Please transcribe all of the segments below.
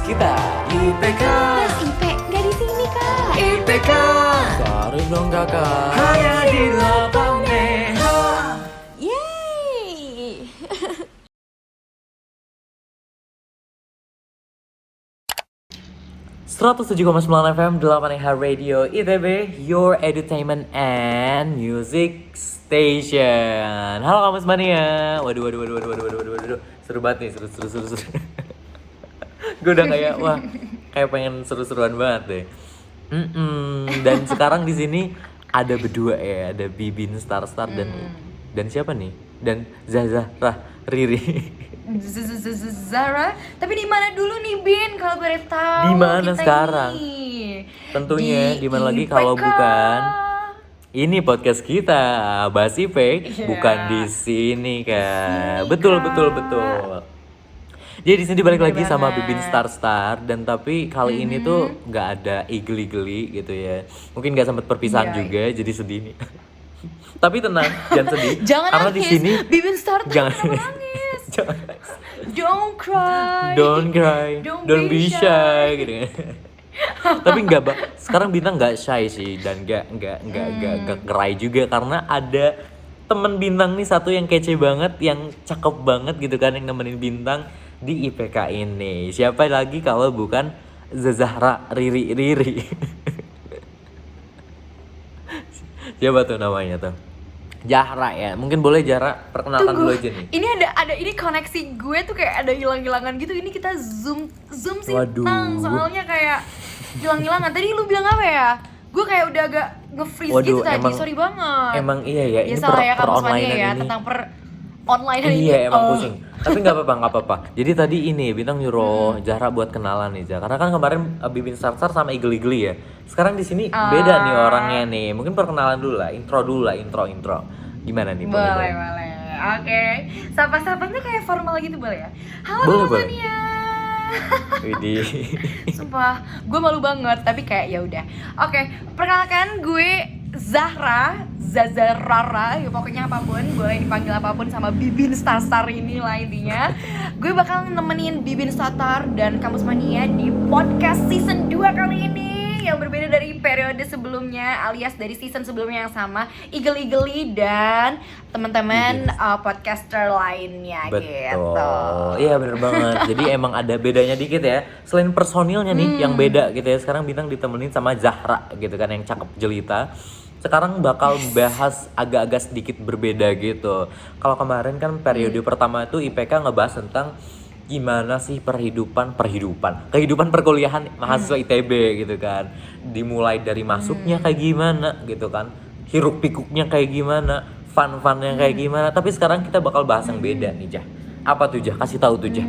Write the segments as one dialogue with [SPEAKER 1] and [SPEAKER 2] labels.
[SPEAKER 1] kita IPK.
[SPEAKER 2] Mas IP nggak di sini kak.
[SPEAKER 1] IPK. Sorry dong kakak. Hanya di lapang Neha.
[SPEAKER 2] Yeay.
[SPEAKER 1] 107,9 FM 8 Radio ITB, your entertainment and music station. Halo Kamus Mania. Waduh. Seru banget nih, seru. Gue udah kayak pengen seru-seruan banget deh. Dan sekarang di sini ada berdua ya, ada Bibin Star dan siapa nih? Dan Zahra Riri.
[SPEAKER 2] Zara, tapi di mana dulu nih Bin kalau boleh tahu?
[SPEAKER 1] Di mana
[SPEAKER 2] kita
[SPEAKER 1] sekarang?
[SPEAKER 2] nih?
[SPEAKER 1] Tentunya di mana lagi
[SPEAKER 2] IPK.
[SPEAKER 1] kalau bukan ini podcast kita bahas IP, bukan di sini kan. Betul. Jadi di sini balik lagi sama Bibin Star dan tapi kali ini tuh nggak ada igli gitu ya. Mungkin nggak sempat perpisahan juga, jadi sedih nih. Tapi tenang, jangan sedih.
[SPEAKER 2] Jangan
[SPEAKER 1] karena
[SPEAKER 2] nangis.
[SPEAKER 1] di sini
[SPEAKER 2] Bibin Star
[SPEAKER 1] jangan
[SPEAKER 2] nangis.
[SPEAKER 1] jangan.
[SPEAKER 2] Don't cry.
[SPEAKER 1] Don't cry. Don't be shy gitu kan. Tapi sekarang Bintang nggak shy sih dan nggak cry juga karena ada temen Bintang nih satu yang kece banget, yang cakep banget gitu kan, yang nemenin Bintang di IPK ini. Siapa lagi kalau bukan Zahra Riri. Siapa tuh namanya tuh? Zahra ya. Mungkin boleh Zahra perkenalkan dulu aja nih.
[SPEAKER 2] Ini ada ini koneksi gue tuh kayak ada hilang-hilangan gitu. Ini kita zoom sih.
[SPEAKER 1] Waduh.
[SPEAKER 2] Soalnya kayak hilang-hilangan. Tadi lu bilang apa ya? Gue kayak udah agak nge-freeze gitu tadi. Sorry banget.
[SPEAKER 1] Emang iya ya. Ini
[SPEAKER 2] salah ya
[SPEAKER 1] per online
[SPEAKER 2] ya
[SPEAKER 1] ini.
[SPEAKER 2] tentang online ini.
[SPEAKER 1] Iya emang pusing. Tapi nggak apa-apa. Jadi tadi ini Bintang nyuruh Zahra buat kenalan nih Zahra. Karena kan kemarin Bibin Star sama Igli ya. Sekarang di sini beda nih orangnya nih. Mungkin perkenalan dulu lah, intro. Gimana nih?
[SPEAKER 2] Boleh. Oke. Sapa-sapanya kayak formal gitu boleh ya? Halo
[SPEAKER 1] boleh.
[SPEAKER 2] Widih. Sumpah, gue malu banget tapi kayak ya udah. Oke, perkenalkan gue Zazarara, ya pokoknya apapun, boleh dipanggil apapun sama Bibin Star ini lah intinya. Gue bakal nemenin Bibin Star dan Kamus Mania di podcast season 2 kali ini yang berbeda dari periode sebelumnya alias dari season sebelumnya yang sama Igli dan teman-teman podcaster lainnya.
[SPEAKER 1] Betul.
[SPEAKER 2] Gitu.
[SPEAKER 1] Iya bener banget. Jadi emang ada bedanya dikit ya. Selain personilnya nih yang beda gitu ya. Sekarang Bintang ditemenin sama Zahra gitu kan, yang cakep jelita. Sekarang bakal bahas agak-agak sedikit berbeda gitu. Kalau kemarin kan periode pertama itu IPK ngebahas tentang gimana sih kehidupan perkuliahan mahasiswa ITB gitu kan. Dimulai dari masuknya kayak gimana gitu kan, hiruk pikuknya kayak gimana, fun-funnya kayak gimana. Tapi sekarang kita bakal bahas yang beda nih Jah. Apa tuh Jah? Kasih tahu tuh Jah.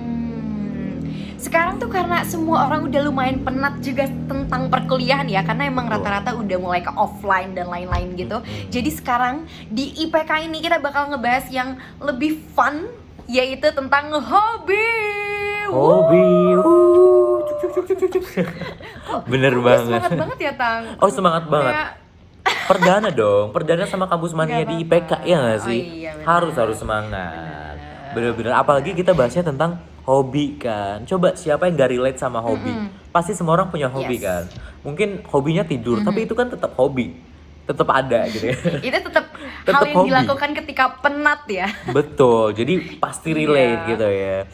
[SPEAKER 2] Sekarang tuh karena semua orang udah lumayan penat juga tentang perkuliahan ya, karena emang rata-rata udah mulai ke offline dan lain-lain gitu. Jadi sekarang di IPK ini kita bakal ngebahas yang lebih fun, yaitu tentang hobi.
[SPEAKER 1] Bener banget.
[SPEAKER 2] Semangat banget ya Tang.
[SPEAKER 1] Semangat banget. Perdana sama Kampus Mania di IPK ya nggak sih?
[SPEAKER 2] Iya,
[SPEAKER 1] harus semangat. Bener-bener. Apalagi kita bahasnya tentang hobi kan. Coba siapa yang gak relate sama hobi? Pasti semua orang punya hobi kan. Mungkin hobinya tidur, tapi itu kan tetap hobi. Tetap ada gitu ya.
[SPEAKER 2] Itu tetap hal yang
[SPEAKER 1] hobi.
[SPEAKER 2] dilakukan ketika penat ya.
[SPEAKER 1] Betul. Jadi pasti relate gitu ya.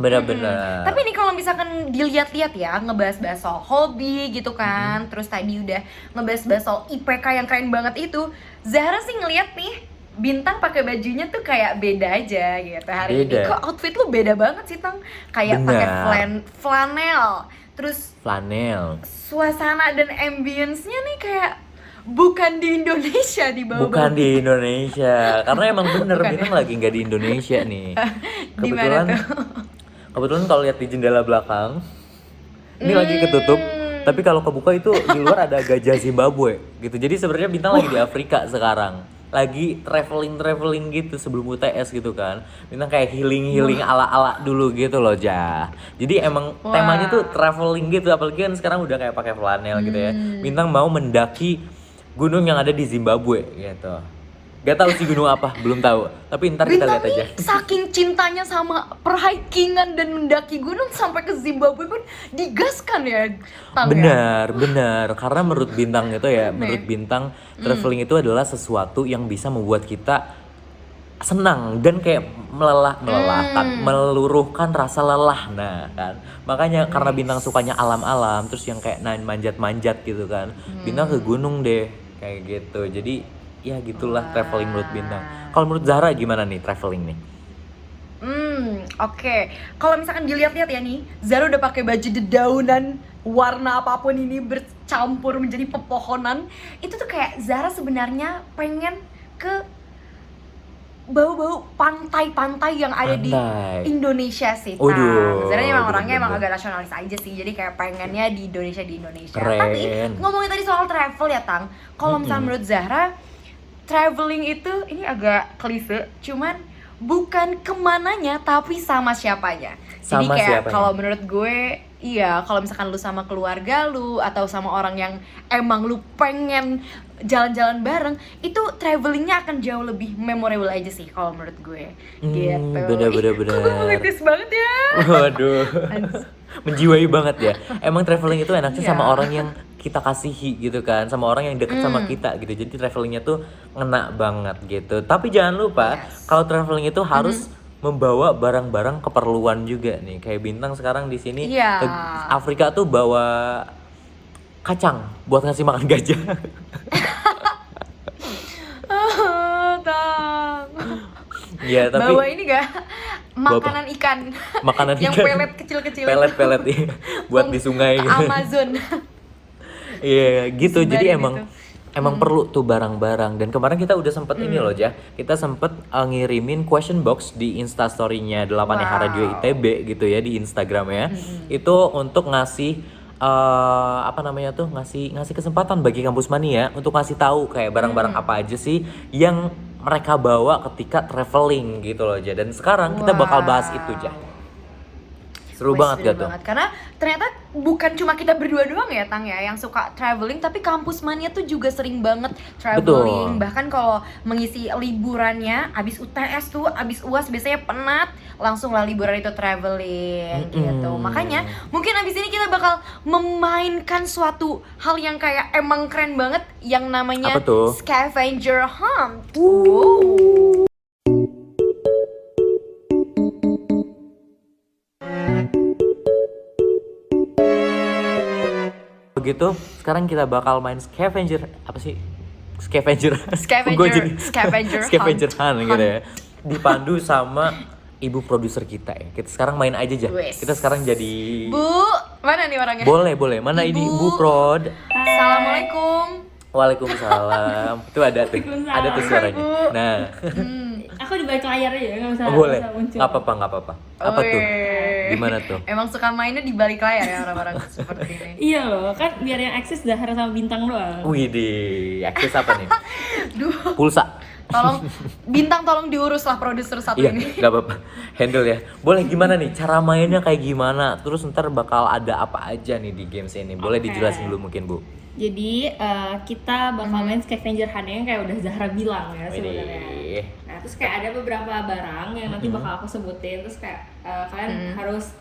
[SPEAKER 1] Benar-benar.
[SPEAKER 2] Tapi nih kalau misalkan dilihat-lihat ya, ngebahas-bahas soal hobi gitu kan, terus tadi udah ngebahas-bahas soal IPK yang keren banget itu, Zahra sih ngeliat nih Bintang pakai bajunya tuh kayak beda aja gitu hari ini. Kok outfit lu beda banget sih Tang? Kayak pakai flanel, terus suasana dan ambience-nya nih kayak bukan di Indonesia di bawah.
[SPEAKER 1] Bukan di Indonesia, karena emang bener Bintang lagi nggak di Indonesia nih. Kebetulan kalau lihat di jendela belakang, ini lagi ketutup. Tapi kalau kebuka itu di luar ada gajah Zimbabwe gitu. Jadi sebenarnya Bintang lagi di Afrika sekarang. Lagi traveling gitu sebelum UTS gitu kan. Bintang kayak healing ala-ala dulu gitu loh Jah. Jadi emang temanya tuh traveling gitu. Apalagi kan sekarang udah kayak pakai flanel gitu ya. Bintang mau mendaki gunung yang ada di Zimbabwe gitu. Gak tahu sih gunung apa, belum tahu. Tapi ntar kita
[SPEAKER 2] Bintang
[SPEAKER 1] lihat aja.
[SPEAKER 2] nih saking cintanya sama perhikingan dan mendaki gunung sampai ke Zimbabwe pun digaskan ya, Tang ya?
[SPEAKER 1] Benar. Karena menurut Bintang itu ya,
[SPEAKER 2] Keren,
[SPEAKER 1] menurut
[SPEAKER 2] ya?
[SPEAKER 1] Bintang traveling itu adalah sesuatu yang bisa membuat kita senang dan kayak melelahkan, meluruhkan rasa lelah. Nah, kan. Makanya karena Bintang sukanya alam-alam, terus yang kayak manjat-manjat gitu kan. Bintang ke gunung deh, kayak gitu. Jadi ya gitulah traveling menurut Bintang. Kalau menurut Zahra gimana nih traveling nih?
[SPEAKER 2] Oke. Kalau misalkan dilihat-lihat ya nih, Zara udah pakai baju dedaunan warna apapun ini bercampur menjadi pepohonan. Itu tuh kayak Zara sebenarnya pengen ke bau-bau pantai-pantai yang ada di
[SPEAKER 1] Pantai.
[SPEAKER 2] Indonesia sih, Tang.
[SPEAKER 1] Waduh,
[SPEAKER 2] Zara emang orangnya emang
[SPEAKER 1] bener-bener.
[SPEAKER 2] agak nasionalis aja sih. Jadi kayak pengennya di Indonesia
[SPEAKER 1] Keren.
[SPEAKER 2] Tapi ngomongin tadi soal travel ya, Tang. Kalau misalnya menurut Zahra, traveling itu ini agak klise, cuman bukan kemananya tapi sama siapanya. Jadi
[SPEAKER 1] Sama
[SPEAKER 2] kayak
[SPEAKER 1] siapanya?
[SPEAKER 2] kalau menurut gue, iya, kalau misalkan lu sama keluarga lu atau sama orang yang emang lu pengen jalan-jalan bareng, itu travelingnya akan jauh lebih memorable aja sih kalau menurut gue. Gitu.
[SPEAKER 1] Bener.
[SPEAKER 2] Kok gue politis banget ya?
[SPEAKER 1] Waduh. Menjiwai banget ya. Emang traveling itu enaknya
[SPEAKER 2] Iya.
[SPEAKER 1] sama orang yang kita kasihi gitu kan, sama orang yang deket sama kita gitu. Jadi travelingnya tuh ngena banget gitu. Tapi jangan lupa
[SPEAKER 2] Yes.
[SPEAKER 1] kalau traveling itu harus membawa barang-barang keperluan juga nih. Kayak Bintang sekarang di sini
[SPEAKER 2] Iya.
[SPEAKER 1] ke Afrika tuh bawa kacang buat ngasih makan gajah.
[SPEAKER 2] Tang.
[SPEAKER 1] Ya tapi
[SPEAKER 2] Bawa ini gak? Makanan ikan.
[SPEAKER 1] makanan
[SPEAKER 2] yang
[SPEAKER 1] ikan.
[SPEAKER 2] pelet kecil-kecil.
[SPEAKER 1] Pelet iya. Buat di sungai
[SPEAKER 2] Ke
[SPEAKER 1] gitu.
[SPEAKER 2] Amazon.
[SPEAKER 1] Iya gitu. Jadi
[SPEAKER 2] Sebarin
[SPEAKER 1] emang
[SPEAKER 2] itu.
[SPEAKER 1] emang perlu tuh barang-barang. Dan kemarin kita udah sempet ini loh, Jah. Kita sempet ngirimin question box di Instastory-nya 8
[SPEAKER 2] Wow.
[SPEAKER 1] Radio ITB gitu ya di Instagramnya. Itu untuk ngasih apa namanya tuh, ngasih kesempatan bagi kampus mania untuk ngasih tahu kayak barang-barang apa aja sih yang mereka bawa ketika traveling gitu loh, Jah. Dan sekarang kita bakal bahas itu, Jah. Seru
[SPEAKER 2] Wih,
[SPEAKER 1] banget
[SPEAKER 2] seru
[SPEAKER 1] gak tuh?
[SPEAKER 2] banget. Karena ternyata bukan cuma kita berdua doang ya, Tang ya, yang suka traveling, tapi kampus mania tuh juga sering banget traveling.
[SPEAKER 1] Betul.
[SPEAKER 2] Bahkan kalau mengisi liburannya, abis UTS tuh, abis UAS biasanya penat, langsung lah liburan itu traveling gitu. Makanya mungkin abis ini kita bakal memainkan suatu hal yang kayak emang keren banget, yang namanya
[SPEAKER 1] Apa tuh?
[SPEAKER 2] scavenger hunt. Wow.
[SPEAKER 1] Begitu, sekarang kita bakal main scavenger. Apa sih? Scavenger.
[SPEAKER 2] Scavenger-
[SPEAKER 1] Gua jadi
[SPEAKER 2] scavenger
[SPEAKER 1] scavenger
[SPEAKER 2] hunt.
[SPEAKER 1] hunt gitu ya. Dipandu sama ibu produser kita ya. Kita sekarang main aja aja.
[SPEAKER 2] Wes.
[SPEAKER 1] Kita sekarang jadi
[SPEAKER 2] Bu, mana nih orangnya?
[SPEAKER 1] Boleh. Mana ini
[SPEAKER 2] Ibu.
[SPEAKER 1] Ibu Prod?
[SPEAKER 2] Assalamualaikum.
[SPEAKER 1] Waalaikumsalam. Itu ada tuh.
[SPEAKER 3] Waalaikumsalam.
[SPEAKER 1] Ada tuh suaranya.
[SPEAKER 2] Bu.
[SPEAKER 1] Nah,
[SPEAKER 3] Aku di balik layar aja, nggak usah.
[SPEAKER 1] boleh.
[SPEAKER 3] nggak usah muncul.
[SPEAKER 1] Nggak apa-apa. Apa tuh?
[SPEAKER 2] Weh.
[SPEAKER 1] Gimana tuh?
[SPEAKER 2] Emang suka mainnya di balik layar ya orang-orang seperti ini.
[SPEAKER 3] Iya loh, kan biar yang eksis Zahra sama Bintang doang.
[SPEAKER 1] Wih di akses apa nih?
[SPEAKER 2] Duh,
[SPEAKER 1] Pulsa.
[SPEAKER 2] tolong diurus lah produser satu
[SPEAKER 1] Iya,
[SPEAKER 2] ini.
[SPEAKER 1] nggak apa-apa. Handle ya. Boleh gimana nih? Cara mainnya kayak gimana? Terus ntar bakal ada apa aja nih di games ini? Boleh
[SPEAKER 3] Oke.
[SPEAKER 1] dijelasin dulu mungkin, Bu.
[SPEAKER 3] Jadi kita bakal main scavenger hunt yang kayak udah Zahra bilang ya sebenarnya.
[SPEAKER 1] Widih.
[SPEAKER 3] Nah terus kayak ada beberapa barang yang nanti bakal aku sebutin. Terus kayak kalian harus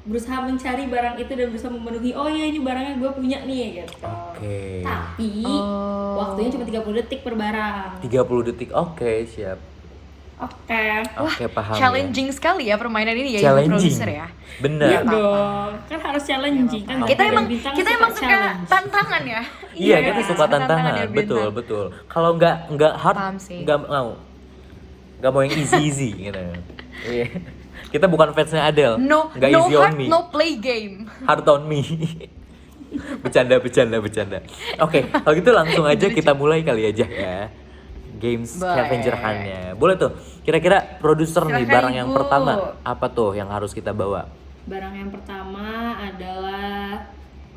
[SPEAKER 3] berusaha mencari barang itu dan berusaha memenuhi, oh ya ini barangnya gue punya nih gitu.
[SPEAKER 1] Oke.
[SPEAKER 3] Tapi
[SPEAKER 2] Oh.
[SPEAKER 3] waktunya cuma 30 detik per barang.
[SPEAKER 1] 30 detik. Oke, siap.
[SPEAKER 3] Oke.
[SPEAKER 1] Oke, paham.
[SPEAKER 2] Challenging sekali ya permainan ini ya, Ibu
[SPEAKER 1] Challenging.
[SPEAKER 2] produser ya.
[SPEAKER 1] Bener.
[SPEAKER 3] Iya dong, kan harus challenging kan.
[SPEAKER 2] Kita
[SPEAKER 3] Zahra dan
[SPEAKER 2] emang
[SPEAKER 3] Bintang
[SPEAKER 2] suka
[SPEAKER 3] challenge.
[SPEAKER 2] tantangan ya.
[SPEAKER 1] Iya, kita suka
[SPEAKER 2] tantangan
[SPEAKER 1] tantangan.
[SPEAKER 2] dari
[SPEAKER 1] Betul,
[SPEAKER 2] Bintang.
[SPEAKER 1] betul. Kalau nggak hard,
[SPEAKER 2] Paham sih.
[SPEAKER 1] nggak mau. Nggak mau yang easy gitu. Iya. Kita bukan fansnya Adele.
[SPEAKER 2] No
[SPEAKER 1] Nggak
[SPEAKER 2] no
[SPEAKER 1] easy on
[SPEAKER 2] heart,
[SPEAKER 1] me.
[SPEAKER 2] no play game.
[SPEAKER 1] Hard on me. bercanda. Oke, kalau gitu langsung aja kita mulai kali aja ya. Games
[SPEAKER 2] Boleh.
[SPEAKER 1] scavenger hunt-nya. Boleh tuh. Kira-kira produser nih
[SPEAKER 2] Silakan,
[SPEAKER 1] barang yang
[SPEAKER 2] Ibu.
[SPEAKER 1] pertama apa tuh yang harus kita bawa?
[SPEAKER 3] Barang yang pertama adalah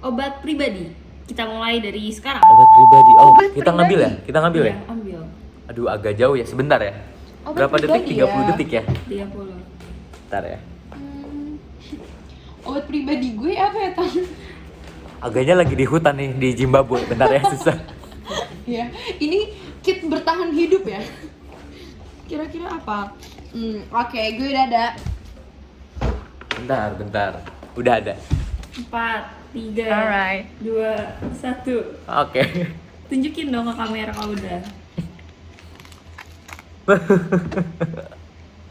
[SPEAKER 3] obat pribadi. Kita mulai dari sekarang.
[SPEAKER 1] Obat pribadi. Oh,
[SPEAKER 2] Obat
[SPEAKER 1] kita ngambil ya?
[SPEAKER 2] pribadi?
[SPEAKER 1] Kita ngambil ya?
[SPEAKER 3] Iya, ambil.
[SPEAKER 1] Aduh, agak jauh ya. Sebentar ya.
[SPEAKER 2] Obat
[SPEAKER 1] Berapa detik?
[SPEAKER 2] pribadi
[SPEAKER 1] 30
[SPEAKER 2] ya?
[SPEAKER 1] detik ya?
[SPEAKER 3] 30.
[SPEAKER 1] Bentar ya.
[SPEAKER 2] Obat pribadi gue apa ya, Tang?
[SPEAKER 1] Agaknya lagi di hutan nih di Zimbabwe. Bentar ya, susah.
[SPEAKER 2] Ya, ini kit bertahan hidup ya. Kira-kira apa? Oke, gue udah ada.
[SPEAKER 1] Bentar. Udah ada.
[SPEAKER 3] 4, 3,
[SPEAKER 2] Alright.
[SPEAKER 3] 2, 1.
[SPEAKER 1] Oke.
[SPEAKER 3] Tunjukin dong ke kamera kalau udah.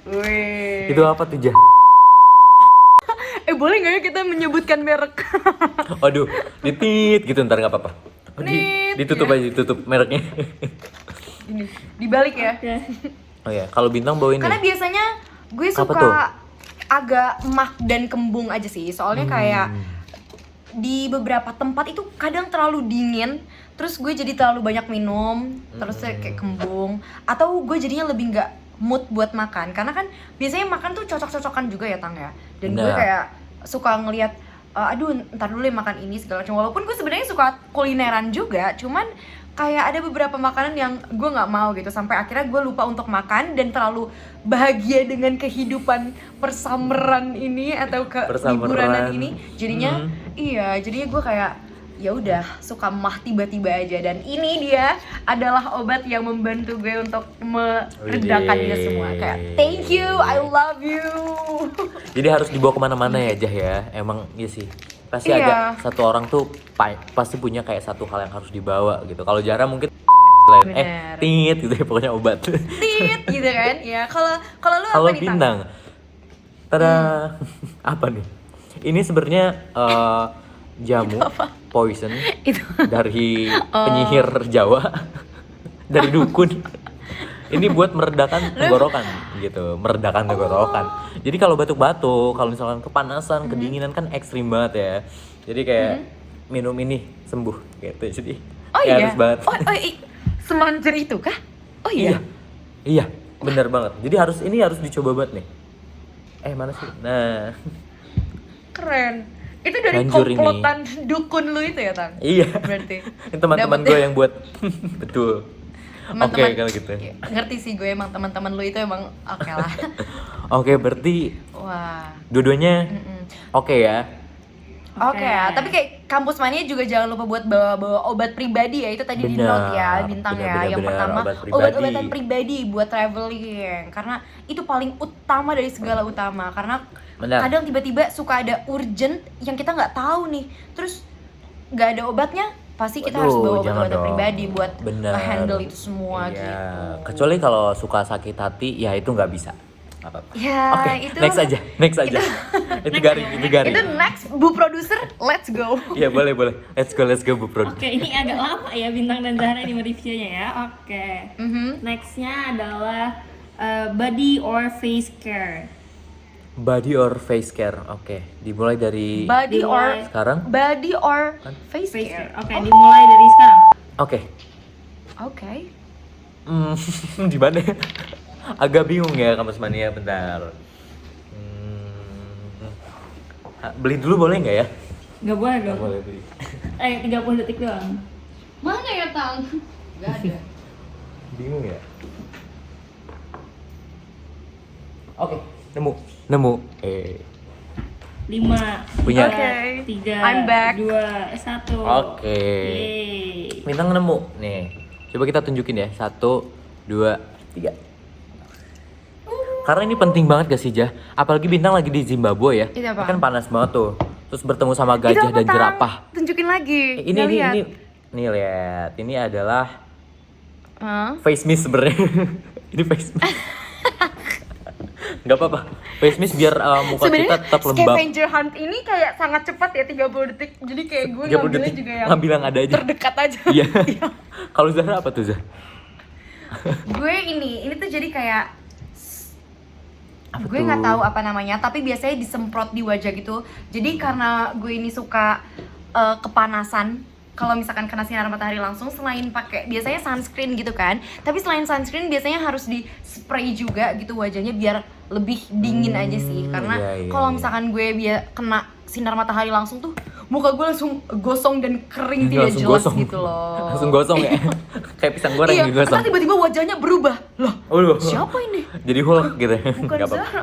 [SPEAKER 2] Wih.
[SPEAKER 1] Itu apa tuh, Jah?
[SPEAKER 2] Boleh nggak ya kita menyebutkan merek?
[SPEAKER 1] Aduh, ditit gitu ntar nggak apa-apa. Oh,
[SPEAKER 2] Nit,
[SPEAKER 1] ditutup
[SPEAKER 2] ya.
[SPEAKER 1] aja, ditutup mereknya.
[SPEAKER 2] Ini dibalik ya.
[SPEAKER 3] Oke.
[SPEAKER 1] Oh ya, kalau Bintang bawa ini.
[SPEAKER 2] Karena biasanya gue
[SPEAKER 1] Apa
[SPEAKER 2] suka
[SPEAKER 1] tuh?
[SPEAKER 2] agak emak dan kembung aja sih. Soalnya kayak di beberapa tempat itu kadang terlalu dingin, terus gue jadi terlalu banyak minum, terus kayak kembung, atau gue jadinya lebih nggak mood buat makan. Karena kan biasanya makan tuh cocok-cocokan juga ya, Tang ya. Dan gue
[SPEAKER 1] Benar.
[SPEAKER 2] kayak suka ngelihat aduh ntar dulu ya makan ini segala macam. Walaupun gue sebenarnya suka kulineran juga, cuman kayak ada beberapa makanan yang gue nggak mau gitu, sampai akhirnya gue lupa untuk makan dan terlalu bahagia dengan kehidupan persameran ini atau liburan ini. Jadinya iya, jadinya gue kayak ya udah suka mah tiba-tiba aja, dan ini dia adalah obat yang membantu gue untuk meredakan itu semua. Kayak thank you, I love you.
[SPEAKER 1] Jadi harus dibawa kemana-mana ya, Jah ya. Emang iya sih. Pasti
[SPEAKER 2] Iya.
[SPEAKER 1] ada satu orang tuh pasti punya kayak satu hal yang harus dibawa gitu. Kalau Zahra mungkin
[SPEAKER 2] Bener.
[SPEAKER 1] tit gitu ya, pokoknya obat.
[SPEAKER 2] Tit gitu kan ya. Kalau lu
[SPEAKER 1] Kalau
[SPEAKER 2] apa nih, Tang?
[SPEAKER 1] Bintang, tada, apa nih? Ini sebenarnya jamu poison
[SPEAKER 2] Itu.
[SPEAKER 1] dari penyihir Jawa, dari dukun. Ini buat meredakan tenggorokan gitu, meredakan tenggorokan. Jadi kalau batuk-batuk, kalau misalkan kepanasan, kedinginan kan ekstrim banget ya. Jadi kayak minum ini sembuh gitu. Jadi
[SPEAKER 2] Oh
[SPEAKER 1] ya
[SPEAKER 2] iya.
[SPEAKER 1] harus banget.
[SPEAKER 2] Semanjur itu kah? Oh iya.
[SPEAKER 1] Iya, benar banget. Jadi ini harus dicoba banget nih. Mana sih? Nah,
[SPEAKER 2] Keren. Itu dari
[SPEAKER 1] Manjur ini.
[SPEAKER 2] komplotan dukun lu itu ya, Tang?
[SPEAKER 1] iya.
[SPEAKER 2] Berarti.
[SPEAKER 1] Ini teman-teman
[SPEAKER 2] Dapet
[SPEAKER 1] gue yang buat. Betul. Oke,
[SPEAKER 2] Teman-teman-
[SPEAKER 1] kalau gitu.
[SPEAKER 2] Ya, ngerti sih gue, emang teman-teman lu itu emang oke lah.
[SPEAKER 1] Oke, berarti
[SPEAKER 2] Wah.
[SPEAKER 1] dua-duanya oke ya.
[SPEAKER 2] Oke ya, tapi kayak kampus mania juga jangan lupa buat bawa obat pribadi ya. Itu tadi di
[SPEAKER 1] Benar,
[SPEAKER 2] note ya, Bintang
[SPEAKER 1] benar,
[SPEAKER 2] ya.
[SPEAKER 1] benar,
[SPEAKER 2] Yang
[SPEAKER 1] benar,
[SPEAKER 2] pertama
[SPEAKER 1] obat pribadi.
[SPEAKER 2] obat-obatan pribadi buat traveling, karena itu paling utama dari segala utama. Karena
[SPEAKER 1] Benar.
[SPEAKER 2] kadang tiba-tiba suka ada urgent yang kita nggak tahu nih, terus nggak ada obatnya, pasti kita harus bawa
[SPEAKER 1] Waduh, jangan
[SPEAKER 2] obat-obatan
[SPEAKER 1] dong.
[SPEAKER 2] pribadi buat
[SPEAKER 1] Benar.
[SPEAKER 2] handle itu semua
[SPEAKER 1] Iya.
[SPEAKER 2] gitu.
[SPEAKER 1] Kecuali kalau suka sakit hati, ya itu nggak bisa. Nggak apa-apa.
[SPEAKER 2] Ya,
[SPEAKER 1] Oke,
[SPEAKER 2] itu
[SPEAKER 1] next aja. itu garing.
[SPEAKER 2] Itu next, Bu Produser, let's go.
[SPEAKER 1] Iya, boleh. Let's go Bu Pro.
[SPEAKER 3] Oke, ini agak lama ya Bintang dan Zahra ini mereviewnya ya. Oke.
[SPEAKER 2] Mhm.
[SPEAKER 3] Nextnya adalah body or face care.
[SPEAKER 1] Body or face care. Oke, dimulai dari
[SPEAKER 2] Body or
[SPEAKER 1] sekarang.
[SPEAKER 2] body or face
[SPEAKER 3] Face
[SPEAKER 2] care.
[SPEAKER 3] care. Oke, dimulai dari sekarang.
[SPEAKER 1] Oke.
[SPEAKER 2] Oke.
[SPEAKER 1] Di mana? Agak bingung ya kampus mania, bentar. Beli dulu boleh nggak ya?
[SPEAKER 3] Nggak boleh
[SPEAKER 1] Nggak
[SPEAKER 3] dong.
[SPEAKER 1] boleh beli.
[SPEAKER 3] 30 detik doang.
[SPEAKER 2] Mana ya, Tang? Gak ada.
[SPEAKER 1] Bingung ya. Oke, nemu.
[SPEAKER 3] 5,
[SPEAKER 1] Punya.
[SPEAKER 2] Oke.
[SPEAKER 3] 3,
[SPEAKER 2] I'm back.
[SPEAKER 3] 2, 1.
[SPEAKER 1] Oke.
[SPEAKER 3] Yeay.
[SPEAKER 1] Bintang nemu nih. Coba kita tunjukin ya. 1, 2, 3. Karena ini penting banget gak sih, Jah? Apalagi Bintang lagi di Zimbabwe ya.
[SPEAKER 2] Itu apa?
[SPEAKER 1] Ini kan panas banget tuh. Terus bertemu sama gajah dan jerapah.
[SPEAKER 2] Tunjukin lagi.
[SPEAKER 1] Ini
[SPEAKER 2] Nggak lihat.
[SPEAKER 1] nih lihat. Ini adalah
[SPEAKER 2] Hah?
[SPEAKER 1] face mist sebenarnya. Ini face mist. Gak apa-apa. Face mist biar muka kita
[SPEAKER 2] Sebenarnya
[SPEAKER 1] tetap lembab.
[SPEAKER 2] scavenger hunt ini kayak sangat cepat ya, 30 detik. Jadi kayak gue
[SPEAKER 1] 30
[SPEAKER 2] ngambilnya
[SPEAKER 1] detik
[SPEAKER 2] juga yang
[SPEAKER 1] ngambil yang ada aja.
[SPEAKER 2] terdekat aja.
[SPEAKER 1] Iya. Kalau Zahra apa tuh, Zah?
[SPEAKER 2] Gue ini tuh jadi kayak gue nggak tahu apa namanya, tapi biasanya disemprot di wajah gitu. Jadi karena gue ini suka kepanasan, kalau misalkan kena sinar matahari langsung, selain pakai biasanya sunscreen gitu kan, tapi selain sunscreen biasanya harus di spray juga gitu wajahnya biar lebih dingin aja sih. Karena
[SPEAKER 1] iya,
[SPEAKER 2] kalau
[SPEAKER 1] iya.
[SPEAKER 2] misalkan gue kena sinar matahari langsung tuh muka gue langsung gosong dan kering, tidak
[SPEAKER 1] Langsung
[SPEAKER 2] jelas
[SPEAKER 1] gosong.
[SPEAKER 2] gitu loh.
[SPEAKER 1] Langsung gosong ya. Kayak pisang goreng
[SPEAKER 2] Iya,
[SPEAKER 1] digosong.
[SPEAKER 2] ntar tiba-tiba wajahnya berubah. Loh,
[SPEAKER 1] Waduh.
[SPEAKER 2] siapa ini?
[SPEAKER 1] Jadi Hulk gitu.
[SPEAKER 2] Bukan
[SPEAKER 1] Nggak apa-apa.
[SPEAKER 2] Zahra.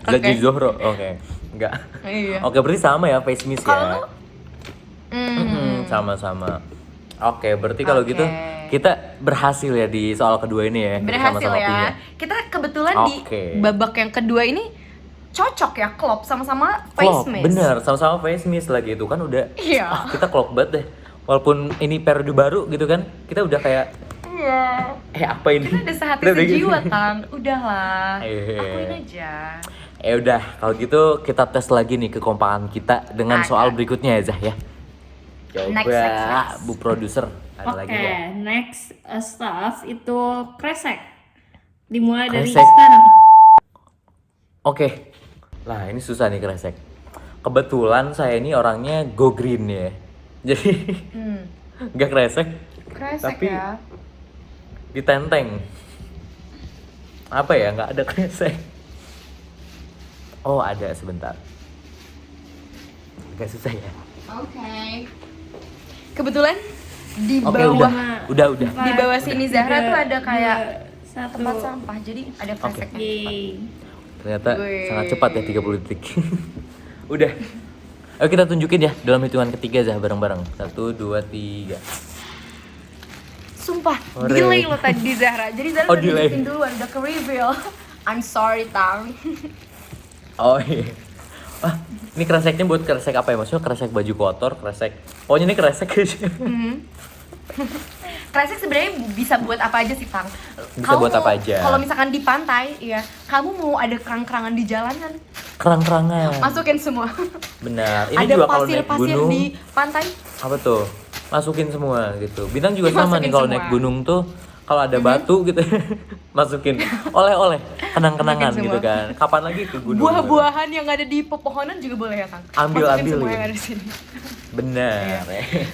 [SPEAKER 1] Zah
[SPEAKER 2] Oke.
[SPEAKER 1] jadi Zohro. Oke. Enggak.
[SPEAKER 2] Iya.
[SPEAKER 1] Oke, berarti sama ya face mist
[SPEAKER 2] Kalau
[SPEAKER 1] ya.
[SPEAKER 2] lu?
[SPEAKER 1] Sama-sama. Oke, berarti kalau
[SPEAKER 2] Oke.
[SPEAKER 1] gitu Kita berhasil ya di soal kedua ini ya. Kita
[SPEAKER 2] Berhasil
[SPEAKER 1] sama-sama
[SPEAKER 2] ya.
[SPEAKER 1] punya.
[SPEAKER 2] Kita kebetulan di
[SPEAKER 1] Oke.
[SPEAKER 2] babak yang kedua ini cocok ya, klop sama-sama face
[SPEAKER 1] Klop,
[SPEAKER 2] mist.
[SPEAKER 1] bener, sama-sama face mist lagi itu kan udah.
[SPEAKER 2] Iya.
[SPEAKER 1] Kita klop banget deh. Walaupun ini periode baru gitu kan, kita udah kayak
[SPEAKER 2] Iya.
[SPEAKER 1] apa ini?
[SPEAKER 2] Kita udah sehati
[SPEAKER 1] Kita udah
[SPEAKER 2] sejiwa,
[SPEAKER 1] gini.
[SPEAKER 2] Tang. Udahlah.
[SPEAKER 1] Iya.
[SPEAKER 2] Akuin aja.
[SPEAKER 1] Udah, kalau gitu kita tes lagi nih kekompakan kita dengan
[SPEAKER 2] Ada.
[SPEAKER 1] soal berikutnya ya Zah ya. Coba
[SPEAKER 2] Next.
[SPEAKER 1] Bu Produser, ada lagi
[SPEAKER 3] Oke,
[SPEAKER 1] ya?
[SPEAKER 3] next stuff itu kresek. Dimulai dari
[SPEAKER 1] Kresek.
[SPEAKER 3] sekarang.
[SPEAKER 1] Oke, lah ini susah nih kresek. Kebetulan saya ini orangnya go green ya. Jadi nggak kresek,
[SPEAKER 2] Kresek
[SPEAKER 1] Tapi-
[SPEAKER 2] ya.
[SPEAKER 1] ditenteng. Apa ya, nggak ada kresek. Oh ada, sebentar. Agak susah ya.
[SPEAKER 2] Oke. Kebetulan di
[SPEAKER 1] Oke,
[SPEAKER 2] bawah
[SPEAKER 1] udah.
[SPEAKER 2] di bawah sini Zahra tuh ada kayak
[SPEAKER 3] satu.
[SPEAKER 2] tempat sampah. Jadi ada kreseknya.
[SPEAKER 3] Yeay.
[SPEAKER 1] Ternyata
[SPEAKER 2] Wih.
[SPEAKER 1] sangat cepat ya 30 detik. Udah. Ayo kita tunjukin ya dalam hitungan ketiga Zah bareng-bareng. 1, 2, 3.
[SPEAKER 2] Sumpah,
[SPEAKER 1] Ore.
[SPEAKER 2] delay lo tadi di Zahra. Jadi Zahra
[SPEAKER 1] Oh,
[SPEAKER 2] udah
[SPEAKER 1] delay.
[SPEAKER 2] nunjukin duluan, udah ke reveal. I'm sorry, Tang.
[SPEAKER 1] Oh iya. Wah, ini kreseknya buat kresek apa ya? Maksudnya kresek baju kotor, kresek. Pokoknya ini kresek aja.
[SPEAKER 2] Kresek sebenarnya bisa buat apa aja sih, Tang?
[SPEAKER 1] Bisa buat apa aja.
[SPEAKER 2] Kalau misalkan di pantai, ya, kamu mau ada kerang-kerangan di jalanan,
[SPEAKER 1] Kerang-kerangan.
[SPEAKER 2] masukin semua.
[SPEAKER 1] Benar. Ini
[SPEAKER 2] ada
[SPEAKER 1] juga kalau naik
[SPEAKER 2] pasir-pasir
[SPEAKER 1] gunung,
[SPEAKER 2] di pantai.
[SPEAKER 1] apa tuh? Masukin semua gitu. Bintang juga sama
[SPEAKER 2] Masukin
[SPEAKER 1] nih kalau
[SPEAKER 2] semua.
[SPEAKER 1] naik gunung tuh kalau ada batu gitu masukin oleh-oleh kenang-kenangan
[SPEAKER 2] Masukin
[SPEAKER 1] gitu
[SPEAKER 2] semua.
[SPEAKER 1] kan. Kapan lagi ke gunung?
[SPEAKER 2] Buah-buahan yang ada di pepohonan juga boleh ya, Tang?
[SPEAKER 1] Ambil
[SPEAKER 2] Masukin semua
[SPEAKER 1] ya.
[SPEAKER 2] yang ada di sini.
[SPEAKER 1] Benar.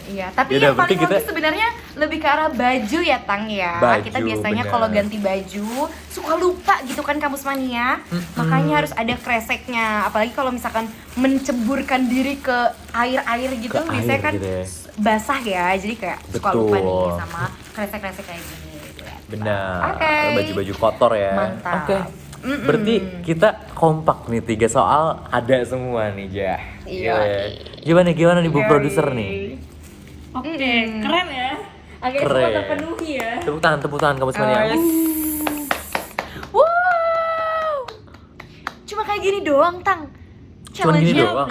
[SPEAKER 2] Iya, tapi
[SPEAKER 1] Yaudah,
[SPEAKER 2] yang paling
[SPEAKER 1] berarti kita-
[SPEAKER 2] logis sebenarnya lebih ke arah baju ya, Tang ya.
[SPEAKER 1] Baju,
[SPEAKER 2] Kita biasanya
[SPEAKER 1] bener.
[SPEAKER 2] kalau ganti baju suka lupa gitu kan kampus mania. Makanya harus ada kreseknya. Apalagi kalau misalkan menceburkan diri ke air-air gitu,
[SPEAKER 1] Ke
[SPEAKER 2] biasanya
[SPEAKER 1] air
[SPEAKER 2] kan
[SPEAKER 1] gitu ya.
[SPEAKER 2] basah ya. Jadi kayak suka
[SPEAKER 1] Betul.
[SPEAKER 2] lupa nih sama kresek-kresek kayak gini gitu ya.
[SPEAKER 1] Benar.
[SPEAKER 2] Oke.
[SPEAKER 1] Baju-baju kotor ya.
[SPEAKER 2] Mantap.
[SPEAKER 1] Oke. Berarti kita kompak nih 3 soal ada semua nih Jah.
[SPEAKER 2] Iya.
[SPEAKER 1] Gimana nih Bu
[SPEAKER 2] Yoi.
[SPEAKER 1] Produser nih?
[SPEAKER 3] Oke, keren ya. Akhirnya semua
[SPEAKER 1] Keren.
[SPEAKER 3] terpenuhi ya.
[SPEAKER 1] Tepuk tangan kamu semuanya.
[SPEAKER 2] Oh, yes. Wow. Cuma kayak gini doang, Tang.
[SPEAKER 1] Cuman gini
[SPEAKER 2] Challenge-nya
[SPEAKER 1] doang.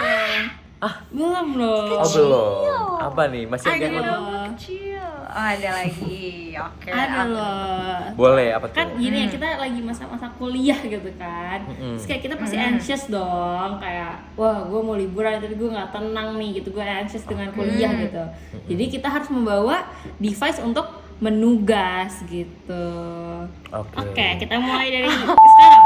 [SPEAKER 3] Belum loh.
[SPEAKER 1] Oh belum. Apa nih? Masih
[SPEAKER 2] Ada
[SPEAKER 1] ada
[SPEAKER 2] dong, kecil. Oh, ada lagi. Oke.
[SPEAKER 3] Ada loh.
[SPEAKER 1] Boleh apa tuh?
[SPEAKER 3] Kan gini ya, kita lagi masa-masa kuliah gitu kan. Terus kayak kita pasti anxious dong, kayak wah gue mau liburan tapi gue nggak tenang nih gitu, gue anxious dengan kuliah gitu. Jadi kita harus membawa device untuk menugas gitu. Oke, kita mulai dari sekarang.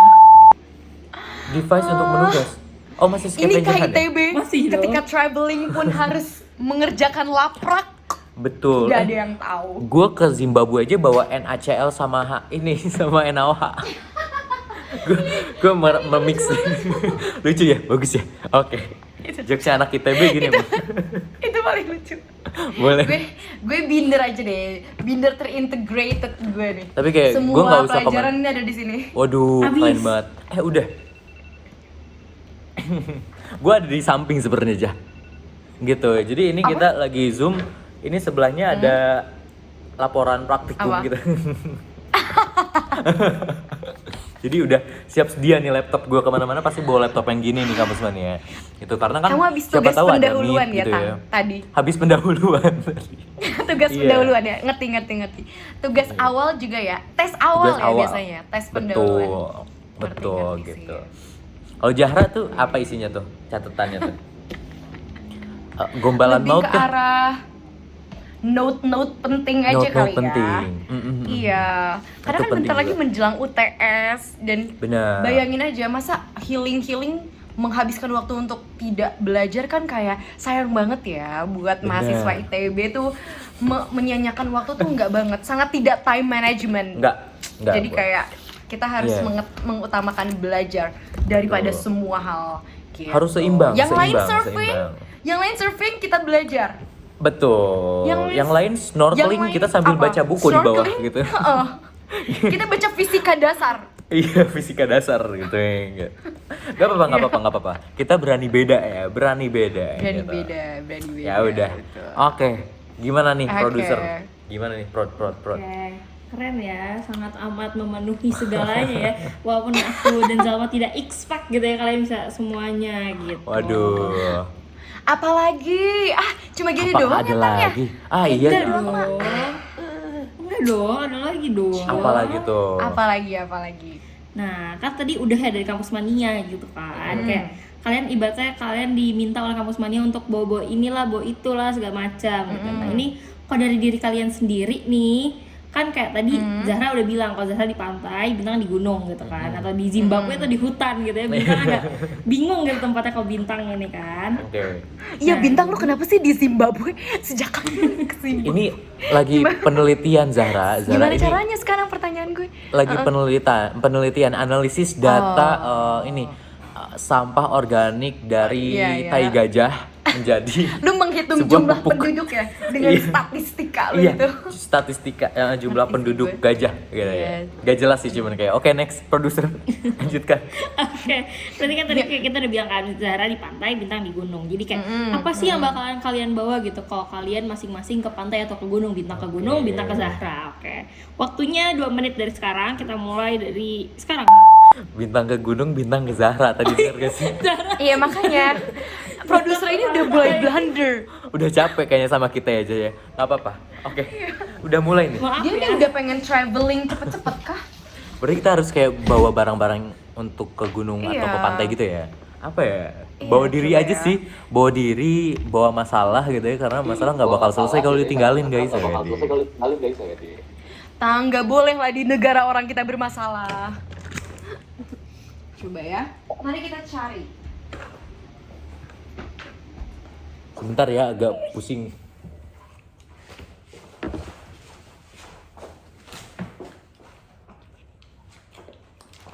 [SPEAKER 1] Device untuk menugas. Oh masih
[SPEAKER 2] Ini
[SPEAKER 1] scavenger hunt ya?
[SPEAKER 2] KITB.
[SPEAKER 3] Masih dong.
[SPEAKER 2] Ketika traveling pun harus mengerjakan laprak.
[SPEAKER 1] Betul.
[SPEAKER 2] Gak ada yang tahu.
[SPEAKER 1] Gue ke Zimbabwe aja bawa NaCl sama ini sama NaOH. Gue memix. Lucu ya, bagus ya. Oke. Jokesnya anak ITB gini Bu.
[SPEAKER 2] Itu paling lucu.
[SPEAKER 1] Boleh.
[SPEAKER 2] Gue binder aja deh. Binder terintegrated gue nih.
[SPEAKER 1] Tapi kayak
[SPEAKER 2] semua
[SPEAKER 1] gue nggak usah
[SPEAKER 2] pelajaran ini ada di sini.
[SPEAKER 1] Waduh,
[SPEAKER 3] Habis.
[SPEAKER 1] keren banget. Udah. Gue ada di samping sebenarnya Jah. Gitu. Jadi ini kita lagi Zoom. Ini sebelahnya ada laporan praktikum
[SPEAKER 2] Apa?
[SPEAKER 1] gitu. Jadi udah siap sedia nih laptop gue kemana-mana pasti bawa laptop yang gini nih kampus mania. Itu karena kan
[SPEAKER 2] Kamu habis
[SPEAKER 1] siapa
[SPEAKER 2] tugas
[SPEAKER 1] tahu ada
[SPEAKER 2] pendahuluan
[SPEAKER 1] meet
[SPEAKER 2] ya,
[SPEAKER 1] gitu
[SPEAKER 2] Tang,
[SPEAKER 1] ya.
[SPEAKER 2] tadi.
[SPEAKER 1] Habis pendahuluan.
[SPEAKER 2] Tugas
[SPEAKER 1] Iya.
[SPEAKER 2] pendahuluan ya. Ngerti. Tugas awal juga ya. Tes awal
[SPEAKER 1] Tugas
[SPEAKER 2] ya
[SPEAKER 1] awal.
[SPEAKER 2] biasanya. Tes pendahuluan.
[SPEAKER 1] Betul
[SPEAKER 2] Ngerti
[SPEAKER 1] gitu.
[SPEAKER 2] sih.
[SPEAKER 1] Kalau Zahra tuh apa isinya tuh? Catatannya tuh? Gombalan
[SPEAKER 2] Lebih
[SPEAKER 1] maut
[SPEAKER 2] ke
[SPEAKER 1] kah?
[SPEAKER 2] arah note penting aja
[SPEAKER 1] Note-note
[SPEAKER 2] kali
[SPEAKER 1] penting.
[SPEAKER 2] ya. Iya. Karena
[SPEAKER 1] Itu
[SPEAKER 2] kan
[SPEAKER 1] penting
[SPEAKER 2] bentar lagi
[SPEAKER 1] juga.
[SPEAKER 2] menjelang UTS dan
[SPEAKER 1] Benar.
[SPEAKER 2] bayangin aja masa healing menghabiskan waktu untuk tidak belajar kan kayak sayang banget ya buat
[SPEAKER 1] Benar.
[SPEAKER 2] mahasiswa ITB tuh menyanyiakan waktu tuh nggak banget, sangat tidak time management.
[SPEAKER 1] Enggak.
[SPEAKER 2] Jadi
[SPEAKER 1] Bu.
[SPEAKER 2] kayak kita harus
[SPEAKER 1] Iya.
[SPEAKER 2] mengutamakan belajar daripada
[SPEAKER 1] Betul.
[SPEAKER 2] semua hal. Gitu.
[SPEAKER 1] Harus seimbang,
[SPEAKER 2] Yang lain
[SPEAKER 1] seimbang,
[SPEAKER 2] surfing,
[SPEAKER 1] seimbang.
[SPEAKER 2] yang lain surfing kita belajar.
[SPEAKER 1] Betul.
[SPEAKER 2] Yang
[SPEAKER 1] lain snorkeling
[SPEAKER 2] yang lain
[SPEAKER 1] kita sambil
[SPEAKER 2] apa?
[SPEAKER 1] baca buku di bawah
[SPEAKER 2] Snorkeling?
[SPEAKER 1] gitu.
[SPEAKER 2] Heeh. Kita baca fisika dasar.
[SPEAKER 1] Iya, fisika dasar gitu ya. Enggak apa-apa. Kita berani beda ya, berani beda.
[SPEAKER 2] Berani
[SPEAKER 1] gitu.
[SPEAKER 2] beda.
[SPEAKER 1] Ya udah.
[SPEAKER 2] gitu.
[SPEAKER 1] Oke. Gimana nih
[SPEAKER 2] Oke.
[SPEAKER 1] produser? Gimana nih prod?
[SPEAKER 3] Oke, keren ya, sangat amat memenuhi segalanya ya. Walaupun aku dan Zalma tidak expect gitu ya kalian bisa semuanya gitu.
[SPEAKER 1] Waduh.
[SPEAKER 2] Apalagi? Cuma gini
[SPEAKER 1] Apa
[SPEAKER 2] doang
[SPEAKER 1] ada
[SPEAKER 2] ya, Tang ya?
[SPEAKER 1] lagi? Iya.
[SPEAKER 3] Enggak dong. Enggak dong, ada lagi dong.
[SPEAKER 1] Apalagi tuh?
[SPEAKER 2] Apalagi?
[SPEAKER 3] Nah, kan tadi udah ya dari Kampus Mania gitu kan. Kayak kalian ibaratnya kalian diminta oleh Kampus Mania untuk bawa inilah, bawa itulah segala macam gitu. Nah, ini kok dari diri kalian sendiri nih, kan kayak tadi Zahra udah bilang kalau Zahra di pantai, Bintang di gunung gitu kan, atau di Zimbabwe atau di hutan gitu ya. Bintang agak bingung gitu tempatnya kalau Bintang ini kan.
[SPEAKER 1] Oke.
[SPEAKER 2] Iya, Bintang lu kenapa sih di Zimbabwe sejak kapan ke Zimbabwe?
[SPEAKER 1] Ini lagi penelitian Zahra.
[SPEAKER 2] Gimana
[SPEAKER 1] ini
[SPEAKER 2] caranya sekarang pertanyaan gue?
[SPEAKER 1] lagi penelitian analisis data sampah organik dari
[SPEAKER 2] Iya.
[SPEAKER 1] tai gajah menjadi
[SPEAKER 2] Lu menghitung
[SPEAKER 1] sebuah
[SPEAKER 2] jumlah
[SPEAKER 1] pupuk.
[SPEAKER 2] penduduk ya dengan
[SPEAKER 1] Iya.
[SPEAKER 2] statistika lu
[SPEAKER 1] Iya,
[SPEAKER 2] itu.
[SPEAKER 1] statistika jumlah penduduk
[SPEAKER 2] gue.
[SPEAKER 1] gajah gitu ya. Gak jelas sih cuman kayak oke next produser lanjutkan.
[SPEAKER 3] Oke, berarti kan tadi kayak kita udah bilang kan Zahra di pantai, Bintang di gunung. Jadi kayak apa sih yang bakalan kalian bawa gitu kalau kalian masing-masing ke pantai atau ke gunung? Bintang ke gunung, Bintang ke Zahra. Oke. Waktunya 2 menit dari sekarang. Kita mulai dari sekarang.
[SPEAKER 1] Bintang ke gunung, Bintang ke Zahra tadi denger gak sih?
[SPEAKER 2] Iya, makanya produser ini udah mulai blunder.
[SPEAKER 1] Udah capek kayaknya sama kita aja ya. Gak apa-apa. Oke. Udah mulai nih.
[SPEAKER 3] Maaf
[SPEAKER 2] Dia
[SPEAKER 3] ya.
[SPEAKER 2] nih udah pengen traveling cepet-cepet kah?
[SPEAKER 1] Berarti kita harus kayak bawa barang-barang untuk ke gunung atau ke
[SPEAKER 2] Iya.
[SPEAKER 1] pantai gitu ya? Apa ya?
[SPEAKER 2] Iya,
[SPEAKER 1] Bawa diri
[SPEAKER 2] coba
[SPEAKER 1] aja
[SPEAKER 2] ya.
[SPEAKER 1] sih. Bawa diri, bawa masalah gitu ya. Karena masalah nggak bakal selesai kalau ditinggalin guys.
[SPEAKER 2] Tang, nggak boleh lah di negara orang kita bermasalah. Coba ya. Mari kita cari.
[SPEAKER 1] Sebentar ya, agak pusing.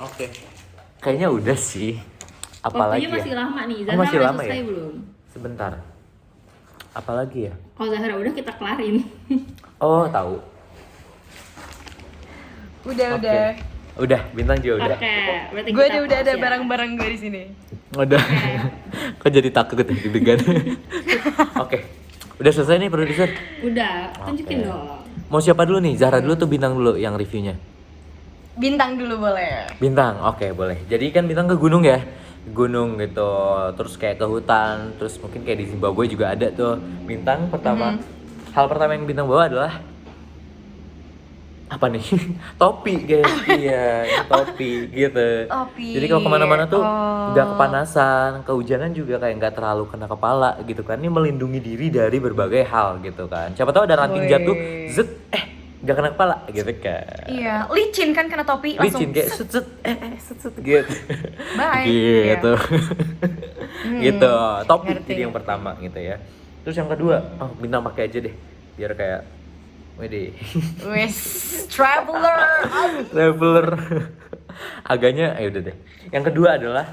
[SPEAKER 1] Oke. Kayaknya udah sih. Apalagi
[SPEAKER 3] Waktunya masih
[SPEAKER 1] ya?
[SPEAKER 3] lama nih.
[SPEAKER 1] Oh,
[SPEAKER 3] Zahra
[SPEAKER 1] masih
[SPEAKER 3] udah
[SPEAKER 1] lama
[SPEAKER 3] selesai
[SPEAKER 1] ya?
[SPEAKER 3] belum?
[SPEAKER 1] Sebentar. Apalagi ya?
[SPEAKER 3] Kalau Zahra udah kita kelarin.
[SPEAKER 1] Oh, tahu.
[SPEAKER 2] Udah.
[SPEAKER 1] Udah, Bintang juga udah.
[SPEAKER 3] Oke, berarti
[SPEAKER 2] Gue
[SPEAKER 3] kita
[SPEAKER 2] udah ada
[SPEAKER 3] pause ya.
[SPEAKER 2] barang-barang gue di sini.
[SPEAKER 1] Udah. Kok jadi takut ya deg-degan. Oke. Udah selesai nih produser.
[SPEAKER 3] Udah, tunjukin
[SPEAKER 1] Oke.
[SPEAKER 3] dong.
[SPEAKER 1] Mau siapa dulu nih? Zahra dulu tuh Bintang dulu yang reviewnya?
[SPEAKER 2] Bintang dulu boleh.
[SPEAKER 1] Bintang, oke boleh. Jadi kan Bintang ke gunung ya? Gunung gitu, terus kayak ke hutan, terus mungkin kayak di Zimbabwe juga ada tuh. Bintang pertama, hal pertama yang Bintang bawa adalah apa nih? Topi guys, iya topi gitu.
[SPEAKER 2] Topi.
[SPEAKER 1] Jadi kalau kemana-mana tuh
[SPEAKER 2] Oh.
[SPEAKER 1] nggak kepanasan, kehujanan juga kayak nggak terlalu kena kepala gitu kan. Ini melindungi diri dari berbagai hal gitu kan. Siapa tahu ada ranting
[SPEAKER 2] Wih.
[SPEAKER 1] jatuh, zet, nggak kena kepala gitu kan.
[SPEAKER 2] Iya, licin kan kena topi langsung.
[SPEAKER 1] Licin kayak set set set gitu.
[SPEAKER 2] Bye.
[SPEAKER 1] Gitu. Gitu. Topi
[SPEAKER 2] ngerti.
[SPEAKER 1] jadi yang pertama gitu ya. Terus yang kedua, Bintang pakai aja deh biar kayak wede.
[SPEAKER 2] Wes, traveler.
[SPEAKER 1] Traveler. Agaknya udah deh. Yang kedua adalah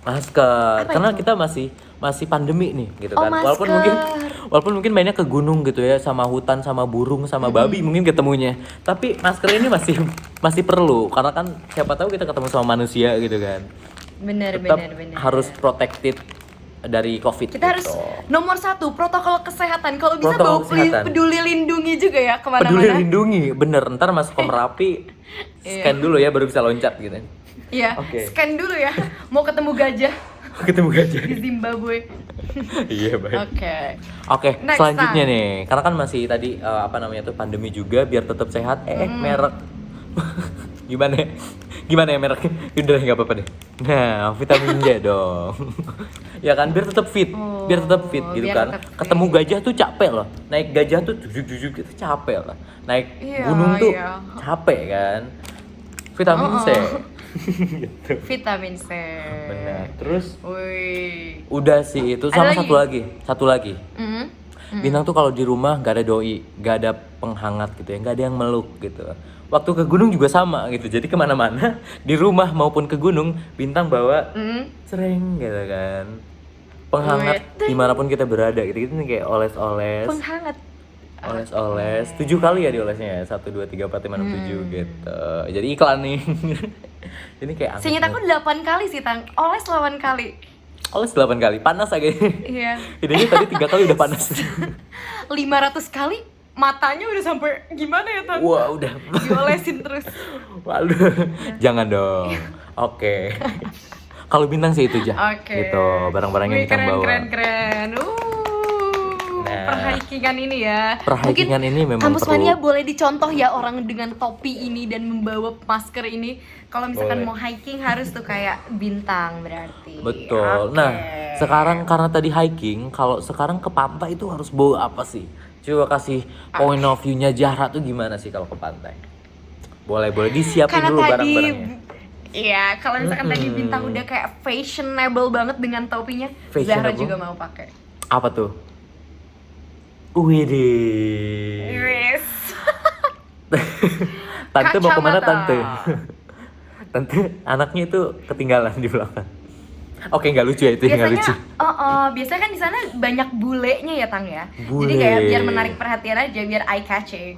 [SPEAKER 1] masker. Karena
[SPEAKER 2] itu?
[SPEAKER 1] kita masih pandemi nih gitu
[SPEAKER 2] Oh,
[SPEAKER 1] kan. Walaupun
[SPEAKER 2] masker.
[SPEAKER 1] mungkin mainnya ke gunung gitu ya, sama hutan, sama burung, sama babi mungkin ketemunya. Tapi masker ini masih perlu karena kan siapa tahu kita ketemu sama manusia gitu kan.
[SPEAKER 2] Bener.
[SPEAKER 1] Tetap harus protected dari COVID.
[SPEAKER 2] Kita harus
[SPEAKER 1] gitu.
[SPEAKER 2] nomor 1 protokol kesehatan. Kalau bisa
[SPEAKER 1] Protokol
[SPEAKER 2] bawa
[SPEAKER 1] kesehatan.
[SPEAKER 2] peduli lindungi juga ya kemana-mana.
[SPEAKER 1] Peduli lindungi, bener. Ntar masuk ke Merapi, scan dulu ya baru bisa loncat gitu.
[SPEAKER 2] Iya.
[SPEAKER 1] Oke.
[SPEAKER 2] Scan dulu ya. Mau ketemu gajah
[SPEAKER 1] Ketemu gajah.
[SPEAKER 2] di Zimbabwe.
[SPEAKER 1] Iya baik.
[SPEAKER 2] Oke.
[SPEAKER 1] Oke,
[SPEAKER 2] Next
[SPEAKER 1] selanjutnya
[SPEAKER 2] time.
[SPEAKER 1] nih, karena kan masih tadi apa namanya tuh pandemi juga, biar tetap sehat. Merek gimana? Gimana ya mereknya? Udah nggak apa-apa deh. Nah, vitamin D dong. Ya kan, biar tetap fit, gitu
[SPEAKER 2] biar
[SPEAKER 1] kan.
[SPEAKER 2] tetap fit.
[SPEAKER 1] Ketemu gajah tuh capek loh. Naik gajah tuh duduk-duduk gitu capek lah. Naik
[SPEAKER 2] Iya,
[SPEAKER 1] gunung tuh
[SPEAKER 2] iya.
[SPEAKER 1] capek kan. Vitamin C.
[SPEAKER 2] Vitamin C.
[SPEAKER 1] Benar. Terus
[SPEAKER 2] Wih.
[SPEAKER 1] udah sih itu
[SPEAKER 2] Ada
[SPEAKER 1] sama satu lagi.
[SPEAKER 2] Mhm.
[SPEAKER 1] Bintang tuh kalau di rumah gak ada doi, gak ada penghangat gitu ya, gak ada yang meluk gitu. Waktu ke gunung juga sama gitu, jadi kemana-mana di rumah maupun ke gunung, Bintang bawa sering gitu kan, penghangat dimanapun kita berada gitu nih kayak oles-oles,
[SPEAKER 2] Penghangat.
[SPEAKER 1] oles-oles, 7 kali ya diolesnya ya, 1, 2, 3, 4, 5, 6, 7 gitu. Jadi iklan nih. Ini kayak
[SPEAKER 2] Seingat aku 8 kali sih, Tang. Oles 8 kali.
[SPEAKER 1] Oles 8 kali, panas agak.
[SPEAKER 2] Iya.
[SPEAKER 1] Idenya tadi 3 kali udah panas.
[SPEAKER 2] 500 kali matanya udah sampai gimana ya Tan?
[SPEAKER 1] Wah udah.
[SPEAKER 2] Diolesin terus.
[SPEAKER 1] Waduh, jangan dong. Oke. Kalau bintang sih itu aja.
[SPEAKER 2] Oke.
[SPEAKER 1] Gitu, barang-barang yang
[SPEAKER 2] Wih,
[SPEAKER 1] kita bawa.
[SPEAKER 2] keren.
[SPEAKER 1] Nah.
[SPEAKER 2] Perhikingan ini ya.
[SPEAKER 1] Perhikingan
[SPEAKER 2] Mungkin
[SPEAKER 1] ini memang
[SPEAKER 2] Kampus
[SPEAKER 1] perlu.
[SPEAKER 2] Mania boleh dicontoh ya orang dengan topi ini dan membawa masker ini. Kalau misalkan
[SPEAKER 1] Boleh.
[SPEAKER 2] mau hiking harus tuh kayak bintang berarti.
[SPEAKER 1] Betul.
[SPEAKER 2] Oke.
[SPEAKER 1] Nah, sekarang karena tadi hiking, kalau sekarang ke pantai itu harus bawa apa sih? Coba kasih point of view-nya Zahra tuh gimana sih kalau ke pantai? Boleh disiapin
[SPEAKER 2] Karena
[SPEAKER 1] dulu
[SPEAKER 2] tadi
[SPEAKER 1] barang-barangnya.
[SPEAKER 2] Iya, kalau misalkan tadi bintang udah kayak fashionable banget dengan topinya, Zahra
[SPEAKER 1] Fashionable?
[SPEAKER 2] juga mau pakai.
[SPEAKER 1] Apa tuh? Widih.
[SPEAKER 2] Yes.
[SPEAKER 1] Tante mau kemana
[SPEAKER 2] Kacamata.
[SPEAKER 1] tante? Tante anaknya itu ketinggalan di belakang. Oke, nggak lucu ya itu, nggak lucu.
[SPEAKER 2] Biasanya kan di sana banyak bulenya ya Tang ya. Jadi
[SPEAKER 1] Bule.
[SPEAKER 2] kayak biar menarik perhatian aja, biar eye catching.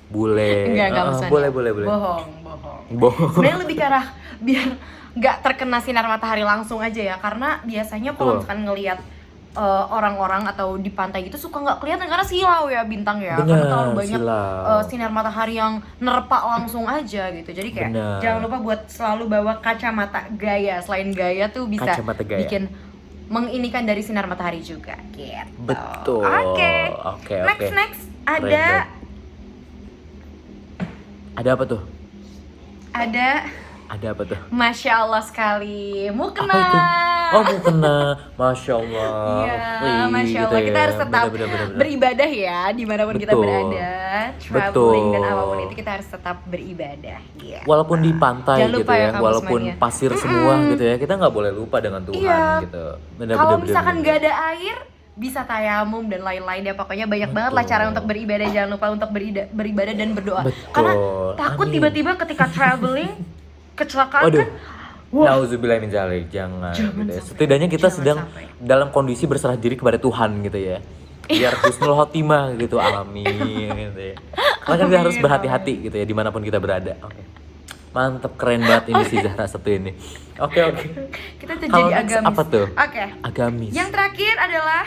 [SPEAKER 1] Boleh.
[SPEAKER 2] Enggak maksudnya.
[SPEAKER 1] Boleh.
[SPEAKER 2] Bohong.
[SPEAKER 1] Bohong.
[SPEAKER 2] Sebenarnya lebih ke arah biar nggak terkena sinar matahari langsung aja ya, karena biasanya kalau
[SPEAKER 1] Betul.
[SPEAKER 2] misalkan ngelihat orang-orang atau di pantai gitu suka nggak kelihatan karena silau ya bintang ya, karena
[SPEAKER 1] Benar,
[SPEAKER 2] terlalu banyak
[SPEAKER 1] silau.
[SPEAKER 2] sinar matahari yang nerpa langsung aja gitu. Jadi kayak
[SPEAKER 1] Benar.
[SPEAKER 2] jangan lupa buat selalu bawa kacamata gaya. Selain gaya tuh bisa
[SPEAKER 1] Kacamata gaya.
[SPEAKER 2] bikin menginikan dari sinar matahari juga gitu.
[SPEAKER 1] Betul.
[SPEAKER 2] Oke.
[SPEAKER 1] Oke.
[SPEAKER 2] Next
[SPEAKER 1] Keren
[SPEAKER 2] ada
[SPEAKER 1] banget. Ada apa tuh? Ada apa tuh?
[SPEAKER 2] Masya Allah sekali, mukena.
[SPEAKER 1] Apa itu? Oh, mau kena. Masya Allah.
[SPEAKER 2] Iya,
[SPEAKER 1] Wih,
[SPEAKER 2] Masya
[SPEAKER 1] gitu
[SPEAKER 2] Allah,
[SPEAKER 1] ya.
[SPEAKER 2] kita harus tetap
[SPEAKER 1] Bener.
[SPEAKER 2] beribadah ya dimanapun kita
[SPEAKER 1] Betul.
[SPEAKER 2] berada, traveling dan
[SPEAKER 1] Betul.
[SPEAKER 2] apapun itu kita harus tetap beribadah. Gitu.
[SPEAKER 1] Walaupun di pantai
[SPEAKER 2] Jangan
[SPEAKER 1] gitu
[SPEAKER 2] lupa ya,
[SPEAKER 1] ya,
[SPEAKER 2] kampus
[SPEAKER 1] walaupun
[SPEAKER 2] mania.
[SPEAKER 1] pasir semua gitu ya, kita nggak boleh lupa dengan Tuhan
[SPEAKER 2] Iya.
[SPEAKER 1] gitu.
[SPEAKER 2] Kalau misalkan nggak ada air, bisa tayamum dan lain-lain ya, pokoknya banyak banget lah
[SPEAKER 1] Betul.
[SPEAKER 2] cara untuk beribadah. Jangan lupa untuk beribadah dan berdoa.
[SPEAKER 1] Betul.
[SPEAKER 2] Karena takut
[SPEAKER 1] Amin.
[SPEAKER 2] tiba-tiba ketika traveling kecelakaan
[SPEAKER 1] Waduh.
[SPEAKER 2] kan. Wah.
[SPEAKER 1] Nauzubillah min dzalik, jangan
[SPEAKER 2] Jangan
[SPEAKER 1] gitu ya.
[SPEAKER 2] sampai.
[SPEAKER 1] Setidaknya kita
[SPEAKER 2] Jangan
[SPEAKER 1] sedang
[SPEAKER 2] sampai.
[SPEAKER 1] dalam kondisi berserah diri kepada Tuhan gitu ya. Biar husnul khotimah gitu, amin gitu ya. Karena kan kita harus
[SPEAKER 2] Amin,
[SPEAKER 1] berhati-hati gitu ya dimanapun kita berada. Oke. Mantep, keren banget ini si Zahra satu ini. Oke.
[SPEAKER 2] Kita tuh
[SPEAKER 1] Kalau
[SPEAKER 2] jadi
[SPEAKER 1] next
[SPEAKER 2] agamis.
[SPEAKER 1] apa tuh?
[SPEAKER 2] Oke.
[SPEAKER 1] Agamis.
[SPEAKER 2] Yang terakhir adalah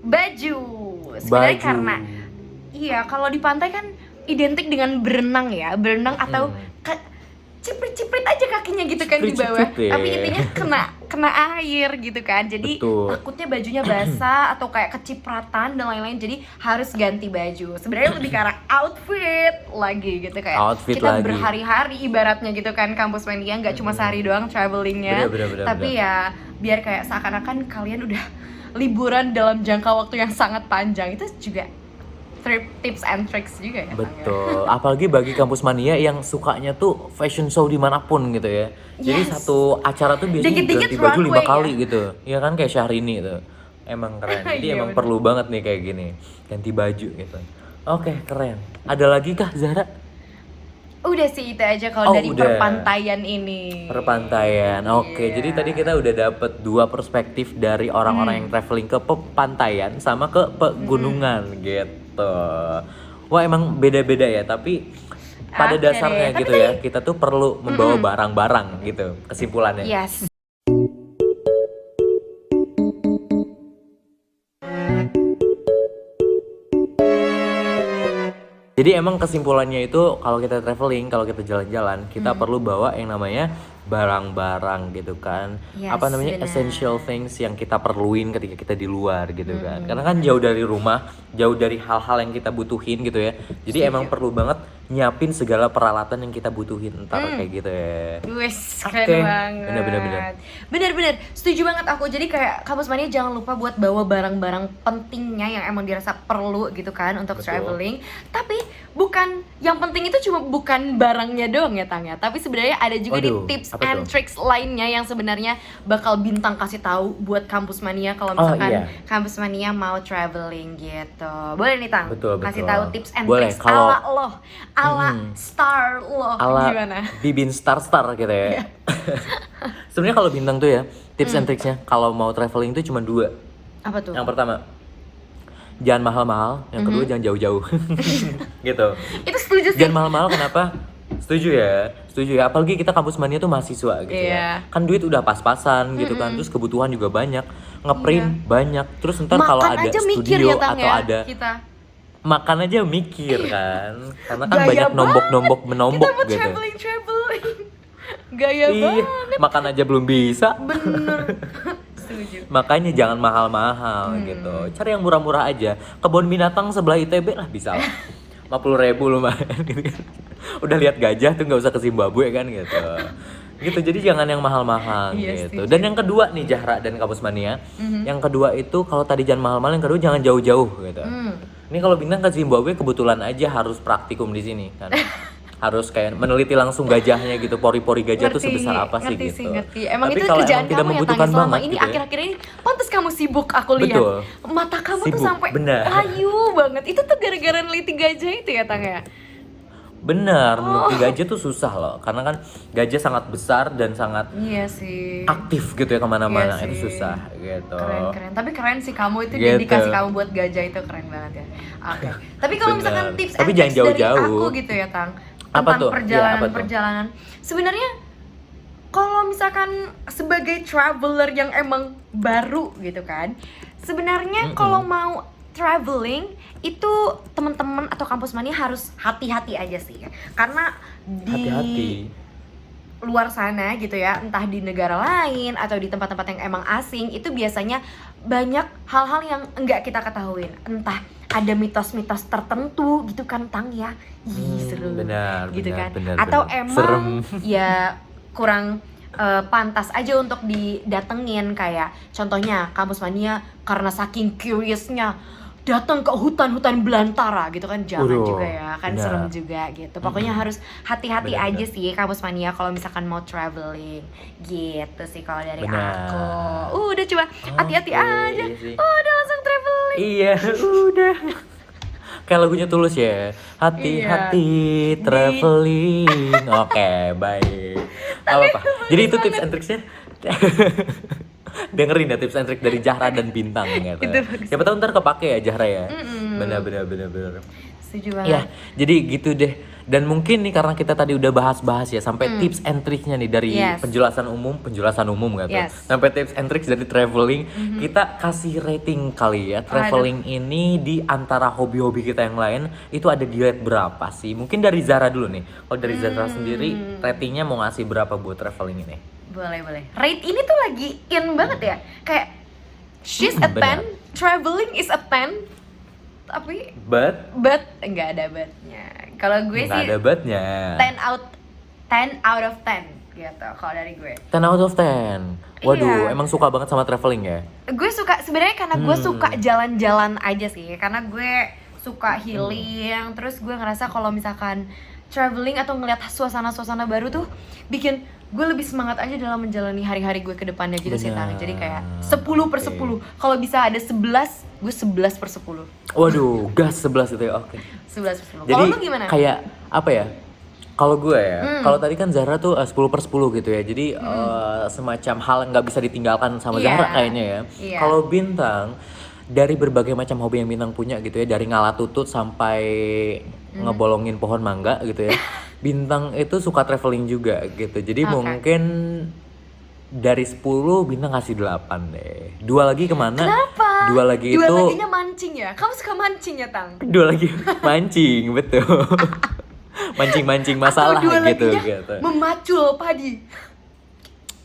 [SPEAKER 2] baju. Sebenarnya
[SPEAKER 1] Baju.
[SPEAKER 2] karena iya, kalau di pantai kan identik dengan berenang ya, berenang atau ciprit-ciprit aja kakinya gitu kan di bawah.
[SPEAKER 1] Ciprit-ciprit ya.
[SPEAKER 2] Tapi intinya kena air gitu kan. Jadi
[SPEAKER 1] Betul.
[SPEAKER 2] takutnya bajunya basah atau kayak kecipratan dan lain-lain. Jadi harus ganti baju. Sebenarnya lebih ke arah outfit lagi gitu, kayak
[SPEAKER 1] Outfit
[SPEAKER 2] kita
[SPEAKER 1] lagi.
[SPEAKER 2] berhari-hari ibaratnya gitu kan Kampus Mania, nggak cuma sehari doang travelingnya.
[SPEAKER 1] Bener,
[SPEAKER 2] Tapi ya biar kayak seakan-akan kalian udah liburan dalam jangka waktu yang sangat panjang. Itu juga tips and tricks juga ya. Tang, ya?
[SPEAKER 1] Betul, apalagi bagi kampus mania yang sukanya tuh fashion show dimanapun gitu ya. Jadi
[SPEAKER 2] Yes.
[SPEAKER 1] satu acara tuh biasanya
[SPEAKER 2] Dikit-dikit
[SPEAKER 1] ganti baju 5
[SPEAKER 2] runway
[SPEAKER 1] kali
[SPEAKER 2] ya.
[SPEAKER 1] gitu. Ya kan kayak Syahrini tuh. Emang keren. Jadi
[SPEAKER 2] Iya,
[SPEAKER 1] emang
[SPEAKER 2] bener.
[SPEAKER 1] perlu banget nih kayak gini. Ganti baju gitu. Oke, keren. Ada lagi kah Zahra?
[SPEAKER 2] Udah sih itu aja kalau
[SPEAKER 1] Oh,
[SPEAKER 2] dari
[SPEAKER 1] udah.
[SPEAKER 2] perpantaian ini.
[SPEAKER 1] Perpantaian. Oke,
[SPEAKER 2] Iya.
[SPEAKER 1] jadi tadi kita udah dapet 2 perspektif dari orang-orang yang traveling ke pantaian sama ke pegunungan gitu. Wah, emang beda-beda ya, tapi pada
[SPEAKER 2] Oke
[SPEAKER 1] dasarnya
[SPEAKER 2] deh.
[SPEAKER 1] gitu ya, kita tuh perlu membawa barang-barang gitu, kesimpulannya.
[SPEAKER 2] Yes.
[SPEAKER 1] Jadi emang kesimpulannya itu kalau kita traveling, kalau kita jalan-jalan, kita perlu bawa yang namanya barang-barang gitu kan.
[SPEAKER 2] Yes,
[SPEAKER 1] Apa namanya?
[SPEAKER 2] benar.
[SPEAKER 1] Essential things yang kita perluin ketika kita di luar gitu kan. Karena kan jauh dari rumah, jauh dari hal-hal yang kita butuhin gitu ya. Jadi emang perlu banget nyiapin segala peralatan yang kita butuhin ntar kayak gitu ya.
[SPEAKER 2] Wes, keren
[SPEAKER 1] Oke.
[SPEAKER 2] banget. Bener-bener, setuju banget aku. Jadi kayak Kampus Mania jangan lupa buat bawa barang-barang pentingnya yang emang dirasa perlu gitu kan untuk
[SPEAKER 1] Betul.
[SPEAKER 2] traveling. Tapi bukan, yang penting itu cuma bukan barangnya doang ya Tang ya. Tapi sebenarnya ada juga nih
[SPEAKER 1] Waduh,
[SPEAKER 2] tips
[SPEAKER 1] apa
[SPEAKER 2] and
[SPEAKER 1] tuh?
[SPEAKER 2] tricks lainnya yang sebenarnya bakal Bintang kasih tahu buat Kampus Mania kalau
[SPEAKER 1] Oh,
[SPEAKER 2] misalkan
[SPEAKER 1] iya.
[SPEAKER 2] Kampus Mania mau traveling gitu. Boleh nih Tang?
[SPEAKER 1] Betul,
[SPEAKER 2] Kasih
[SPEAKER 1] betul.
[SPEAKER 2] tahu tips and
[SPEAKER 1] Boleh,
[SPEAKER 2] tricks
[SPEAKER 1] kalau-
[SPEAKER 2] ala lo, ala star lo
[SPEAKER 1] Ala
[SPEAKER 2] gimana?
[SPEAKER 1] Bibin Star gitu
[SPEAKER 2] Iya.
[SPEAKER 1] ya. Sebenarnya kalau bintang tuh ya, tips and tricksnya kalau mau traveling tuh cuma 2.
[SPEAKER 2] Apa tuh?
[SPEAKER 1] Yang pertama, jangan mahal-mahal. Yang kedua, jangan jauh-jauh. Gitu.
[SPEAKER 2] Itu setuju sih.
[SPEAKER 1] Jangan mahal-mahal kenapa? Setuju ya. Apalagi kita kampus mania tuh mahasiswa gitu
[SPEAKER 2] Iya.
[SPEAKER 1] ya. Kan duit udah pas-pasan gitu kan. Terus kebutuhan juga banyak, ngeprint banyak. Terus ntar kalau
[SPEAKER 2] Makan
[SPEAKER 1] ada
[SPEAKER 2] aja mikir
[SPEAKER 1] studio
[SPEAKER 2] ya Tang
[SPEAKER 1] atau
[SPEAKER 2] ya
[SPEAKER 1] ada
[SPEAKER 2] kita.
[SPEAKER 1] makan aja mikir kan. Karena kan
[SPEAKER 2] Gaya
[SPEAKER 1] banyak nombok-nombok
[SPEAKER 2] Kita
[SPEAKER 1] menombok
[SPEAKER 2] mau
[SPEAKER 1] gitu.
[SPEAKER 2] traveling. Gaya
[SPEAKER 1] Iya,
[SPEAKER 2] banget.
[SPEAKER 1] makan aja belum bisa.
[SPEAKER 2] Bener. Setuju.
[SPEAKER 1] Makanya jangan mahal-mahal gitu. Cari yang murah-murah aja. Kebun binatang sebelah ITB lah bisa lah. 50.000 lumayan gitu kan. Udah lihat gajah tuh nggak usah ke Zimbabwe kan gitu. Gitu, jadi jangan yang mahal-mahal
[SPEAKER 2] Iya,
[SPEAKER 1] gitu.
[SPEAKER 2] setuju.
[SPEAKER 1] Dan yang kedua nih Zahra dan Kampus Mania, yang kedua itu kalau tadi jangan mahal-mahal, yang kedua jangan jauh-jauh gitu. Ini kalau Bintang ke Zimbabwe kebetulan aja harus praktikum di sini kan. Harus kayak meneliti langsung gajahnya gitu, pori-pori gajah tuh sebesar apa sih gitu.
[SPEAKER 2] Ngerti. Emang
[SPEAKER 1] Tapi
[SPEAKER 2] itu
[SPEAKER 1] kalau
[SPEAKER 2] kerjaan
[SPEAKER 1] emang tidak
[SPEAKER 2] kamu ya
[SPEAKER 1] membutuhkan
[SPEAKER 2] Tang selama
[SPEAKER 1] banget
[SPEAKER 2] ini
[SPEAKER 1] gitu ya.
[SPEAKER 2] akhir-akhir ini pantas kamu sibuk aku lihat.
[SPEAKER 1] Betul.
[SPEAKER 2] Mata kamu tuh
[SPEAKER 1] Sibuk,
[SPEAKER 2] sampai
[SPEAKER 1] benar.
[SPEAKER 2] layu banget. Itu tuh gara-gara neliti gajah itu ya Tang ya.
[SPEAKER 1] Benar, meneliti gajah tuh susah loh, karena kan gajah sangat besar dan sangat
[SPEAKER 2] Iya sih.
[SPEAKER 1] aktif gitu ya kemana-mana,
[SPEAKER 2] Iya
[SPEAKER 1] itu
[SPEAKER 2] sih.
[SPEAKER 1] susah gitu.
[SPEAKER 2] Keren. Tapi keren sih kamu itu
[SPEAKER 1] Gitu.
[SPEAKER 2] dedikasi kamu buat gajah itu keren banget ya. Oke. Tapi kalau
[SPEAKER 1] Bener.
[SPEAKER 2] misalkan tips
[SPEAKER 1] Tapi
[SPEAKER 2] and
[SPEAKER 1] jangan
[SPEAKER 2] tricks dari
[SPEAKER 1] jauh-jauh.
[SPEAKER 2] aku gitu ya Tang,
[SPEAKER 1] Apa
[SPEAKER 2] tentang
[SPEAKER 1] tuh? Iya, apa tuh?
[SPEAKER 2] perjalanan. Sebenarnya kalau misalkan sebagai traveler yang emang baru gitu kan, sebenarnya kalau mau traveling itu teman-teman atau kampus mania harus hati-hati aja sih, karena di
[SPEAKER 1] Hati-hati.
[SPEAKER 2] luar sana gitu ya, entah di negara lain atau di tempat-tempat yang emang asing, itu biasanya banyak hal-hal yang enggak kita ketahuin. Entah ada mitos-mitos tertentu gitu kan Tang ya. Ih, seru.
[SPEAKER 1] benar,
[SPEAKER 2] gitu
[SPEAKER 1] benar,
[SPEAKER 2] kan.
[SPEAKER 1] benar,
[SPEAKER 2] Atau
[SPEAKER 1] benar.
[SPEAKER 2] emang
[SPEAKER 1] Serem.
[SPEAKER 2] ya kurang pantas aja untuk didatengin, kayak contohnya kampus mania karena saking curiousnya datang ke hutan-hutan belantara gitu kan, jangan
[SPEAKER 1] Waduh,
[SPEAKER 2] juga ya kan,
[SPEAKER 1] benar.
[SPEAKER 2] serem juga gitu. Pokoknya harus hati-hati
[SPEAKER 1] Benar,
[SPEAKER 2] aja
[SPEAKER 1] benar.
[SPEAKER 2] sih kampus mania kalau misalkan mau traveling gitu sih kalau dari
[SPEAKER 1] Benar.
[SPEAKER 2] aku. Udah coba hati-hati
[SPEAKER 1] Oke,
[SPEAKER 2] aja.
[SPEAKER 1] iya sih.
[SPEAKER 2] Udah langsung traveling.
[SPEAKER 1] Iya, udah. Kayak lagunya Tulus ya. Hati-hati traveling. Oke, baik. Apa-apa. Jadi itu tips and tricksnya. Dengerin ya tips and trick dari Zahra dan Bintang gitu.
[SPEAKER 2] Itu bagus.
[SPEAKER 1] Siapa tahu ntar kepake ya Zahra ya. Benar.
[SPEAKER 2] Setuju banget.
[SPEAKER 1] Ya, jadi gitu deh. Dan mungkin nih karena kita tadi udah bahas-bahas ya sampai tips and tricksnya nih dari
[SPEAKER 2] Yes.
[SPEAKER 1] penjelasan umum gitu.
[SPEAKER 2] Yes.
[SPEAKER 1] Sampai tips and tricks dari traveling, kita kasih rating kali ya. Traveling ini di antara hobi-hobi kita yang lain itu ada di rate berapa sih? Mungkin dari Zara dulu nih. Kalau dari Zara sendiri ratingnya mau ngasih berapa buat traveling ini?
[SPEAKER 2] Boleh. Rate ini tuh lagi in banget ya. Kayak she's a 10,
[SPEAKER 1] Benar.
[SPEAKER 2] traveling is a 10. Tapi
[SPEAKER 1] But
[SPEAKER 2] enggak ada but-nya. Kalau gue
[SPEAKER 1] nggak
[SPEAKER 2] sih
[SPEAKER 1] ada batnya.
[SPEAKER 2] 10 out of 10 gitu kalau dari gue.
[SPEAKER 1] 10 out of 10. Waduh,
[SPEAKER 2] Iya.
[SPEAKER 1] emang suka banget sama traveling ya?
[SPEAKER 2] Gue suka sebenarnya karena gue suka jalan-jalan aja sih. Karena gue suka healing, terus gue ngerasa kalau misalkan traveling atau ngeliat suasana-suasana baru tuh bikin gue lebih semangat aja dalam menjalani hari-hari gue ke depannya gitu sih Tang. Jadi kayak 10/10. Kalau bisa ada 11, gue 11/10.
[SPEAKER 1] Waduh, gas 11 itu ya. Oke.
[SPEAKER 2] 11/10.
[SPEAKER 1] Jadi
[SPEAKER 2] Kalau lu gimana?
[SPEAKER 1] kayak apa ya? Kalau gue ya, kalau tadi kan Zahra tuh 10/10 gitu ya. Jadi semacam hal yang nggak bisa ditinggalkan sama
[SPEAKER 2] Iya.
[SPEAKER 1] Zahra kayaknya ya.
[SPEAKER 2] Iya.
[SPEAKER 1] Kalau Bintang dari berbagai macam hobi yang Bintang punya gitu ya, dari ngalah tutut sampai ngebolongin pohon mangga gitu ya. Bintang itu suka traveling juga gitu. Jadi
[SPEAKER 2] Oke.
[SPEAKER 1] mungkin dari 10 Bintang kasih 8 deh. Dua lagi kemana?
[SPEAKER 2] Kenapa?
[SPEAKER 1] Dua lagi
[SPEAKER 2] Dua
[SPEAKER 1] itu
[SPEAKER 2] laginya mancing ya? Kamu suka mancing ya Tang?
[SPEAKER 1] dua lagi mancing, betul. Mancing-mancing masalah
[SPEAKER 2] Atau dua
[SPEAKER 1] gitu
[SPEAKER 2] laginya
[SPEAKER 1] gitu.
[SPEAKER 2] memacul padi.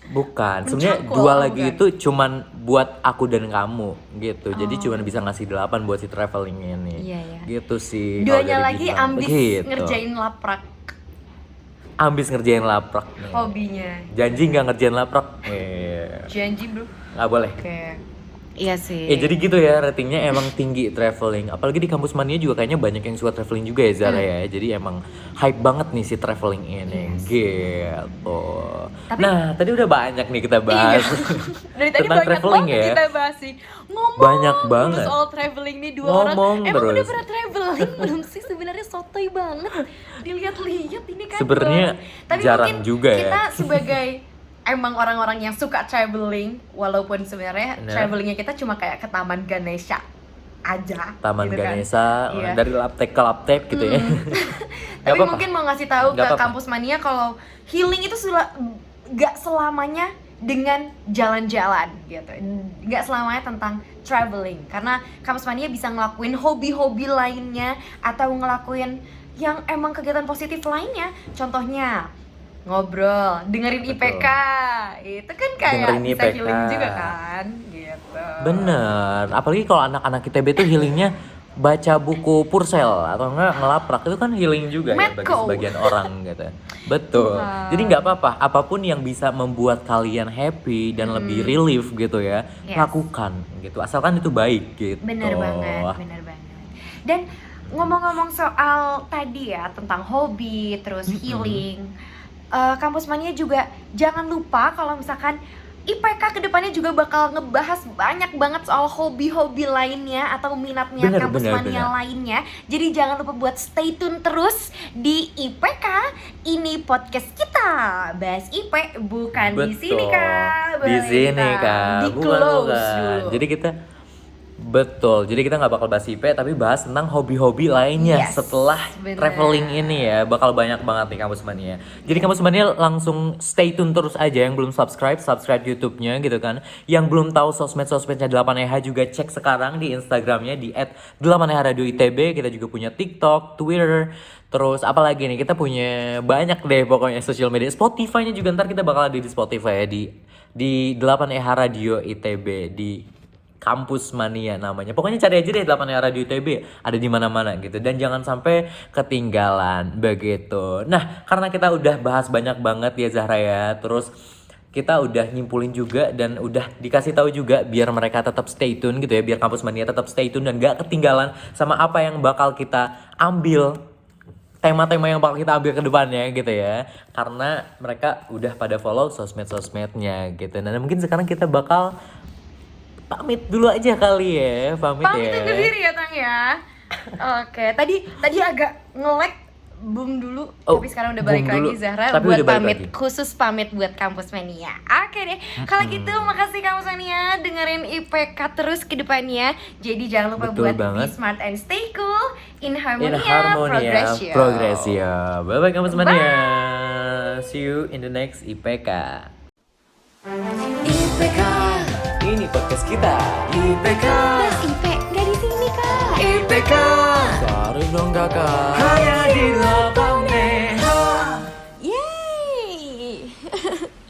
[SPEAKER 1] Bukan, sebenarnya
[SPEAKER 2] Mencangkul,
[SPEAKER 1] dua
[SPEAKER 2] oh,
[SPEAKER 1] lagi
[SPEAKER 2] bukan.
[SPEAKER 1] itu cuman buat aku dan kamu gitu. Jadi cuman bisa ngasih 8 buat si traveling ini.
[SPEAKER 2] Iya, iya.
[SPEAKER 1] Gitu sih. kalau
[SPEAKER 2] Duanya
[SPEAKER 1] dari
[SPEAKER 2] lagi
[SPEAKER 1] Bintang.
[SPEAKER 2] ambis
[SPEAKER 1] Begitu.
[SPEAKER 2] ngerjain laprak
[SPEAKER 1] Ambis ngerjain laprak nih.
[SPEAKER 2] hobinya.
[SPEAKER 1] Janji nggak ngerjain laprak?
[SPEAKER 2] Janji bro.
[SPEAKER 1] Nggak boleh.
[SPEAKER 2] Oke. Iya sih.
[SPEAKER 1] Jadi gitu ya, ratingnya emang tinggi traveling. Apalagi di kampus mania juga kayaknya banyak yang suka traveling juga ya Zara ya. Jadi emang hype banget nih si traveling ini. Gitu. Nah, tadi udah banyak nih kita bahas.
[SPEAKER 2] Dari tadi
[SPEAKER 1] tentang
[SPEAKER 2] banyak
[SPEAKER 1] traveling
[SPEAKER 2] banget
[SPEAKER 1] ya.
[SPEAKER 2] kita bahas sih. Ngomong
[SPEAKER 1] Banyak
[SPEAKER 2] terus
[SPEAKER 1] banget.
[SPEAKER 2] soal traveling nih dua
[SPEAKER 1] Ngomong
[SPEAKER 2] orang. Emang udah
[SPEAKER 1] terus.
[SPEAKER 2] pernah traveling belum sih? Sebenarnya sotoy banget. Dilihat-lihat ini kan.
[SPEAKER 1] Sebenarnya
[SPEAKER 2] Tapi
[SPEAKER 1] jarang
[SPEAKER 2] mungkin
[SPEAKER 1] juga ya.
[SPEAKER 2] kita sebagai emang orang-orang yang suka traveling, walaupun sebenarnya
[SPEAKER 1] Bener.
[SPEAKER 2] travelingnya kita cuma kayak ke Taman Ganesha aja.
[SPEAKER 1] Taman
[SPEAKER 2] gitu kan.
[SPEAKER 1] Ganesha,
[SPEAKER 2] Iya.
[SPEAKER 1] dari laptek ke laptek gitu ya. Nggak
[SPEAKER 2] Tapi
[SPEAKER 1] apa-apa.
[SPEAKER 2] mungkin mau ngasih tahu
[SPEAKER 1] Nggak
[SPEAKER 2] ke
[SPEAKER 1] apa-apa.
[SPEAKER 2] Kampus Mania kalau healing itu gak selamanya dengan jalan-jalan gitu. Gak selamanya tentang traveling. Karena Kampus Mania bisa ngelakuin hobi-hobi lainnya atau ngelakuin yang emang kegiatan positif lainnya. Contohnya ngobrol, dengerin
[SPEAKER 1] Betul.
[SPEAKER 2] IPK. Itu kan kayak
[SPEAKER 1] Dengerin
[SPEAKER 2] bisa
[SPEAKER 1] IPK.
[SPEAKER 2] healing juga kan gitu.
[SPEAKER 1] Bener, apalagi kalau anak-anak ITB tuh healingnya baca buku Purcell atau enggak ngelaprak, itu kan healing juga ya bagi
[SPEAKER 2] Medco.
[SPEAKER 1] sebagian orang gitu. Betul.
[SPEAKER 2] Wow.
[SPEAKER 1] Jadi nggak apa-apa, apapun yang bisa membuat kalian happy dan lebih relief gitu ya,
[SPEAKER 2] Yes.
[SPEAKER 1] lakukan gitu. Asalkan itu baik gitu.
[SPEAKER 2] Bener banget, bener banget. Dan ngomong-ngomong soal tadi ya tentang hobi, terus healing, Kampus Mania juga jangan lupa kalau misalkan IPK kedepannya juga bakal ngebahas banyak banget soal hobi-hobi lainnya atau minatnya
[SPEAKER 1] Bener,
[SPEAKER 2] Kampus
[SPEAKER 1] bener,
[SPEAKER 2] Mania
[SPEAKER 1] bener.
[SPEAKER 2] lainnya. Jadi jangan lupa buat stay tune terus di IPK. Ini podcast kita bahas IP bukan di sini Kak.
[SPEAKER 1] Di sini
[SPEAKER 2] Kita
[SPEAKER 1] Kak.
[SPEAKER 2] di
[SPEAKER 1] Bukan,
[SPEAKER 2] close
[SPEAKER 1] bukan.
[SPEAKER 2] dulu.
[SPEAKER 1] Jadi kita jadi kita nggak bakal bahas IP tapi bahas tentang hobi-hobi lainnya
[SPEAKER 2] Yes,
[SPEAKER 1] setelah
[SPEAKER 2] bener.
[SPEAKER 1] traveling ini ya. Bakal banyak banget nih Kampus Mania. Jadi Kampus Mania langsung stay tune terus aja. Yang belum subscribe YouTube-nya gitu kan. Yang belum tahu sosmed-sosmednya 8EH juga cek sekarang di Instagramnya di @8EH Radio ITB. Kita juga punya TikTok, Twitter, terus apa lagi nih, kita punya banyak deh pokoknya sosial media. Spotify-nya juga ntar kita bakal ada di Spotify ya, di 8EH Radio ITB, di Kampus Mania namanya. Pokoknya cari aja deh 8EH Radio ITB, ada di mana-mana gitu. Dan jangan sampai ketinggalan begitu. Nah, karena kita udah bahas banyak banget ya Zahra ya. Terus kita udah nyimpulin juga dan udah dikasih tahu juga biar mereka tetap stay tune gitu ya, biar Kampus Mania tetap stay tune dan gak ketinggalan sama apa yang bakal kita ambil, tema-tema yang bakal kita ambil ke depannya gitu ya. Karena mereka udah pada follow sosmed-sosmednya gitu. Nah mungkin sekarang kita bakal pamit dulu aja kali ya. Pamit
[SPEAKER 2] Pamit
[SPEAKER 1] ya.
[SPEAKER 2] undur diri ya Tang ya. Oke, tadi agak nge-lag boom dulu,
[SPEAKER 1] Oh,
[SPEAKER 2] tapi sekarang udah balik
[SPEAKER 1] boom dulu,
[SPEAKER 2] lagi Zahra
[SPEAKER 1] tapi
[SPEAKER 2] buat
[SPEAKER 1] udah balik
[SPEAKER 2] pamit,
[SPEAKER 1] lagi.
[SPEAKER 2] khusus pamit buat Kampus Mania. Oke deh, kalau gitu makasih Kampus Mania, dengerin IPK terus ke depannya. Jadi jangan lupa
[SPEAKER 1] Betul
[SPEAKER 2] buat
[SPEAKER 1] banget.
[SPEAKER 2] be smart and stay cool, in
[SPEAKER 1] In
[SPEAKER 2] harmonia,
[SPEAKER 1] Harmonia Progresio. Bye-bye Kampus
[SPEAKER 2] Bye.
[SPEAKER 1] Mania. See you in the next IPK.
[SPEAKER 2] IPK,
[SPEAKER 1] Ini podcast kita. IPK.
[SPEAKER 2] Mas IP nggak di sini Kak.
[SPEAKER 1] IPK. Sorry dong kakak. Hanya di 8